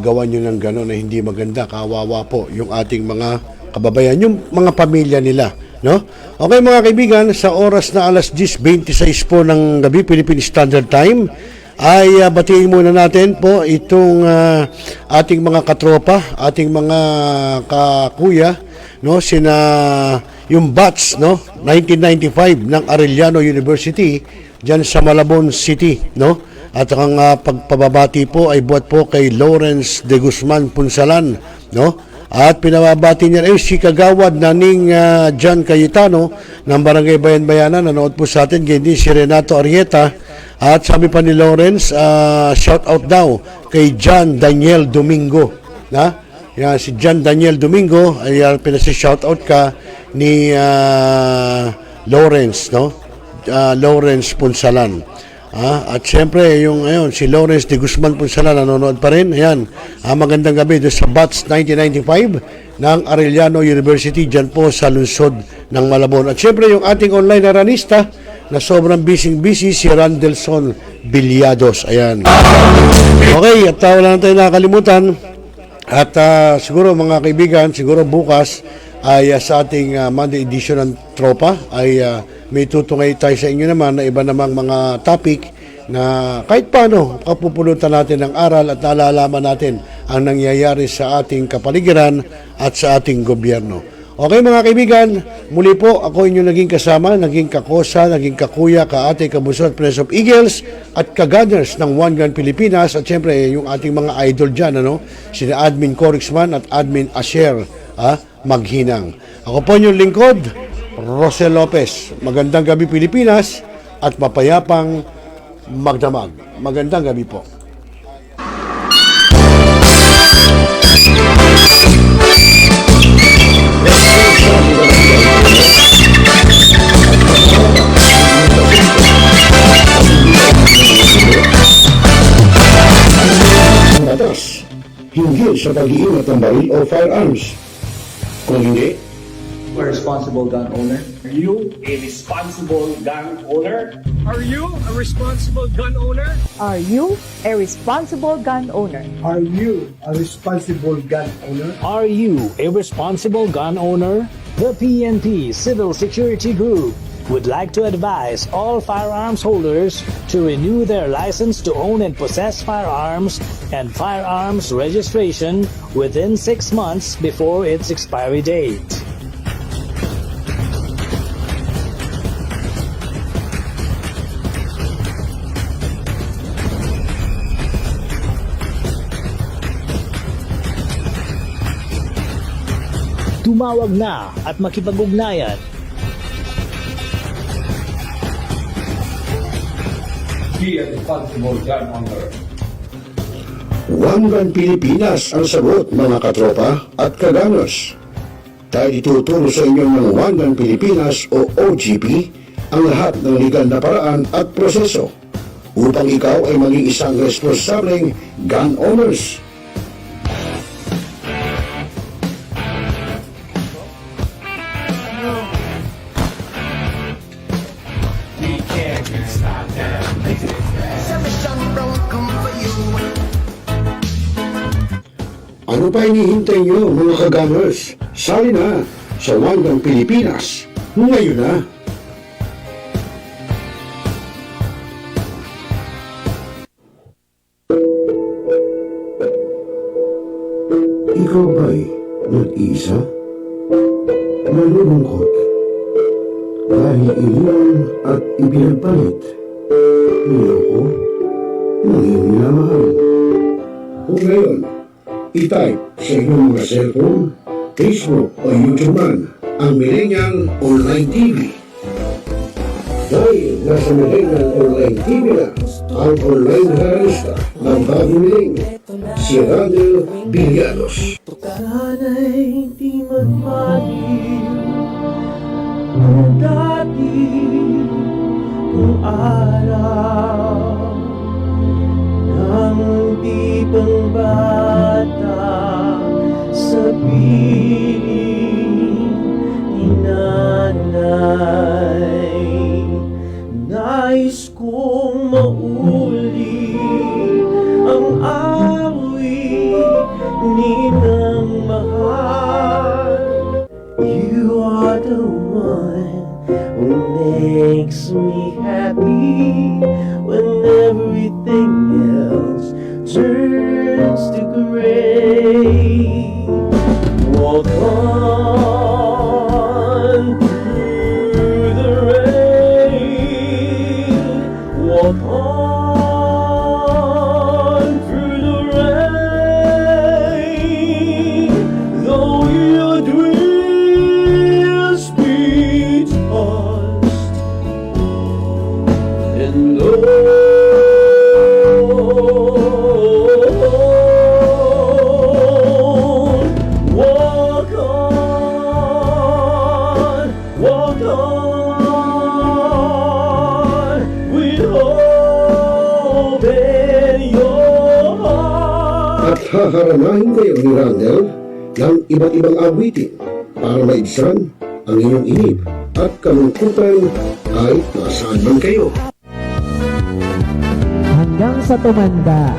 gawan nyo ng gano'n na hindi maganda, kawawa po yung ating mga kababayan, yung mga pamilya nila, no? Okay mga kaibigan, sa oras na alas 10:26 po ng gabi, Philippine Standard Time, ay batiin muna natin po itong ating mga katropa, ating mga kakuya, no, sina yung batch, no, 1995 ng Arellano University diyan sa Malabon City, no? At ang pagpababati po ay buhat po kay Lawrence de Guzman Punsalan, no? At pinababati niya ay si Kagawad Naning John Cayetano ng Barangay Bayan-Bayanan, nanood po sa atin, ganyan din si Renato Arrieta. At sabi pa ni Lawrence, shout out daw kay John Daniel Domingo, na? Yan, si John Daniel Domingo ay pinasi-shout out ka ni Lawrence, no? Lawrence Punsalan. At siyempre, yung si Lawrence de Guzman Punsalan nanonood pa rin. Ayan, magandang gabi doon sa BATS 1995 ng Arellano University, dyan po sa lungsod ng Malabon. At siyempre, yung ating online na ranista na sobrang busy si Randelson Villados. Ayan. Okay, at wala na tayo nakakalimutan. At siguro mga kaibigan, siguro bukas ay sa ating Monday edition ng Tropa ay may tutungay tayo sa inyo naman na iba namang mga topic na kahit paano kapupulutan natin ng aral at nalalaman natin ang nangyayari sa ating kapaligiran at sa ating gobyerno. Okay mga kaibigan, muli po ako inyong naging kasama, naging kakosa, naging kakuya, kaate, kabuso at Prince of Eagles at ka-gunners ng One Gun Pilipinas at syempre yung ating mga idol dyan, ano? Sina Admin Corixman at Admin Asher Maghinang. Ako po inyong lingkod, Rosel Lopez. Magandang gabi Pilipinas at mapayapang magdamag. Magandang gabi po. Batas, hinggil sa pag-iingat ng baril o firearms. Kung hindi, a responsible gun owner? Are you a responsible gun owner? Are you a responsible gun owner? Are you a responsible gun owner? Are you a responsible gun owner? Are you a responsible gun owner? The PNP Civil Security Group would like to advise all firearms holders to renew their license to own and possess firearms and firearms registration within 6 months before its expiry date. Tumawag na at makipag-ugnayan. Be a responsible gun owner. One Gun Pilipinas ang sagot mga katropa at kagangers. Dahil ituturo sa inyo ng One Gun Pilipinas o OGP ang lahat ng legal na paraan at proseso upang ikaw ay maging isang responsableng gun owners. Ano pa hinihintay nyo mga ka-gunners? Sali na sa One Gun Pilipinas ngayon na! Ikaw ba'y nag-iisa? Malulungkot? Dahil iniwan at ipinagpalit? Niloko? Nanging minamahal? Kung ngayon, i-type sa inyong mga cellphone, Facebook o YouTube man ang Millennial Online TV. Dahil nasa Millennial Online TV na ang online realista ng bagong milenyo, si Randall Villanos. Sana'y di magmaliw kung dati kung araw nang di pang bata sa piling ni nanay. Nais kong mauli ang awit ninang mahal. You are the one who makes me happy when everything else turns to gray. Walk on through the rain. Walk on through the rain. Though your dreams be tossed and blown, walk on with hope in your heart. At haharanahin kayo ni Randall ng iba't ibang awitin para maibsan ang inyong inip at kalungkutan kahit nasaan man kayo. Hanggang sa tumanda.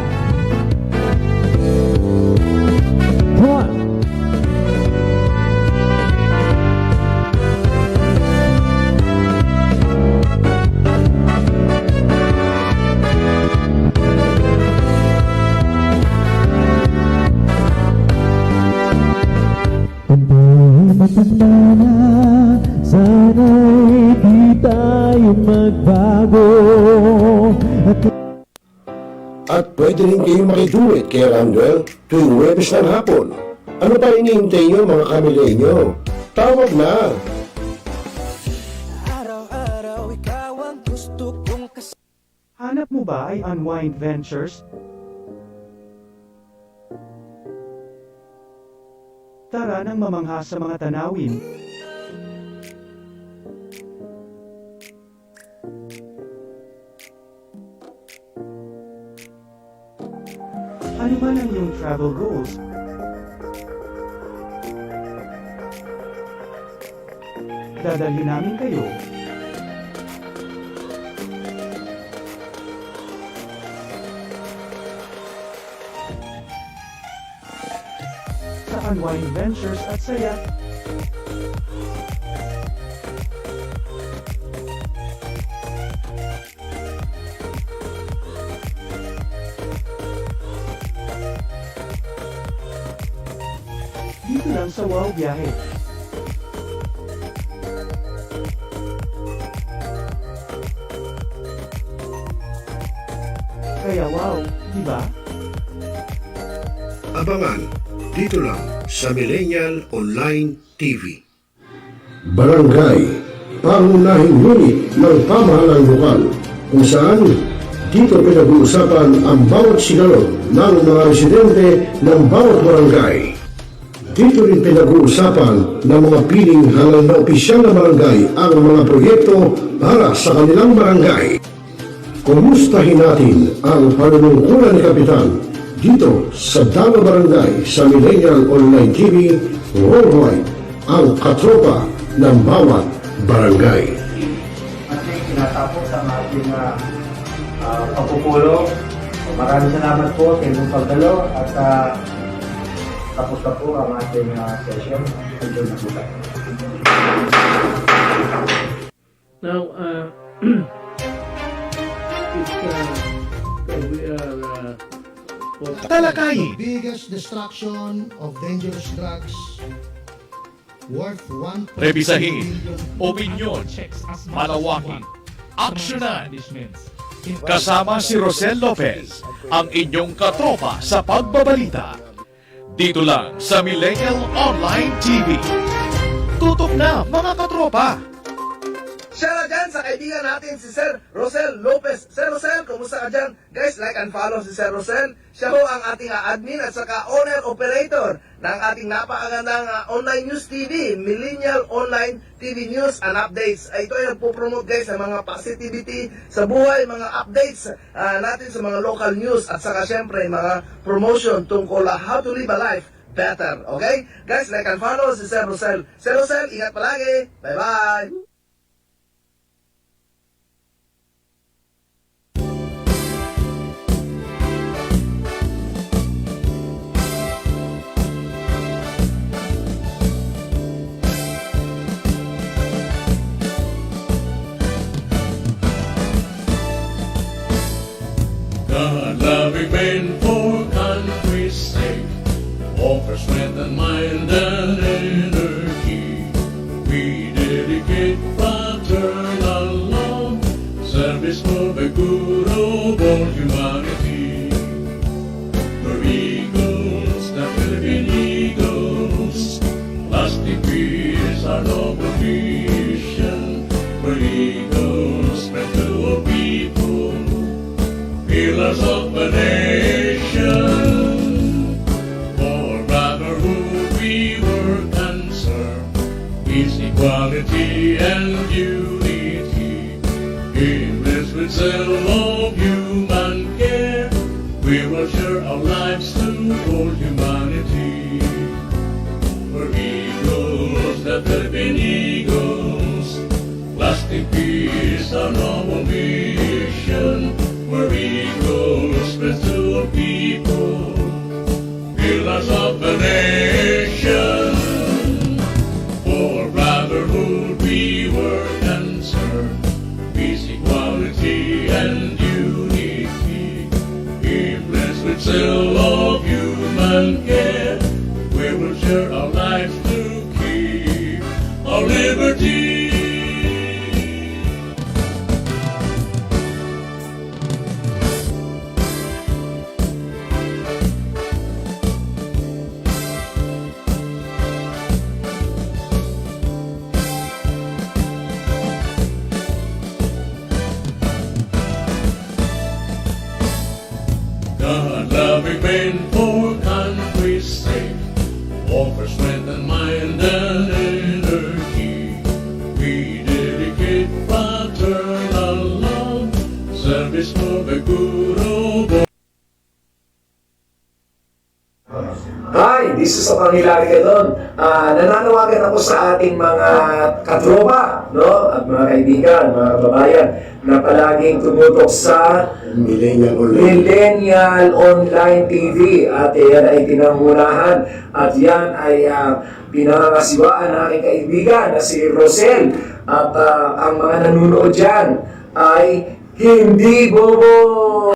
Matanda na, sana'y di tayo magbago. At pwede rin kayong makidulit kay Randall tuwing Huwebes ng hapon. Ano pa hinihintay nyo mga kamilenyo? Tawag na! Hanap mo ba ay Unwind Ventures? Tara nang mamangha sa mga tanawin. Ano man ang iyong travel goals? Dadalhin namin kayo. Sa Unwind Ventures at Saya. Dito lang sa Wow Biyahe. Kaya wow, di ba? Abangan dito lang sa Millennial Online TV. Barangay, pangunahing unit ng pamahalang lokal kung saan dito pinag-uusapan ang bawat sigalot ng mga residente ng bawat barangay. Dito rin pinag-uusapan ng mga piling halal na opisyal na barangay ang mga proyekto para sa kanilang barangay. Kumustahin natin ang panunungkulan ni Kapitan dito sa Dama Barangay sa Millennial Online TV worldwide, ang katropa ng bawat barangay. Ating tinatapos ang ating pagpupulong. Maraming salamat po sa inyong pagdalo at tapos na po ang ating session. Enjoy na po tayo. Now, we are talakayin. Biggest destruction of dangerous drugs worth 1. Rebisahin, opinyon, malawakin, aksyonan. Kasama si Rosel Lopez, ang inyong katropa sa pagbabalita. Dito lang sa Millennial Online TV. Tutok na mga katropa! Shoutout dyan sa kaibigan natin si Sir Rosel Lopez. Sir Rosel, kumusta ka dyan? Guys, like and follow si Sir Rosel. Siya ho ang ating admin at saka owner-operator ng ating napakagandang online news TV, Millennial Online TV News and Updates. Ito ay nagpo-promote guys sa mga positivity sa buhay, mga updates natin sa mga local news at saka syempre mga promotion tungkol how to live a life better. Okay? Guys, like and follow si Sir Rosel. Sir Rosel, ingat palagi. Bye-bye! God loving men for country's sake, offer strength and mind and energy. We dedicate fraternal love, service for the good of all humanity. We're eagles, the Philippine Eagles, lasting peace, our noble mission. We're eagles, spread to all people, pillars of a nation. For brotherhood we work and serve, peace, equality, and unity. In this with zeal of human care, we will share our lives to all humanity. We're eagles, the Philippine Eagles, lasting peace, our noble mission. We're eagles, spread to all people, pillars of the nation. For brotherhood we work and serve, peace, equality, and unity. Impressed with zeal of human care, we will share our lives to keep our liberty. God loving men for country's sake, offer strength and mind and energy. We dedicate fraternal love, service for the good of all. Hi, this is Opang Hilary Gadon. Nananawagan ako sa ating mga katropa, no? At mga kaibigan, mga kababayan, na palaging tumutok sa Millennial Online TV. At yan ay pinangunahan at yan ay pinangangasiwaan ng aking kaibigan na si Rosel. At ang mga nanonood dyan ay hindi bobo!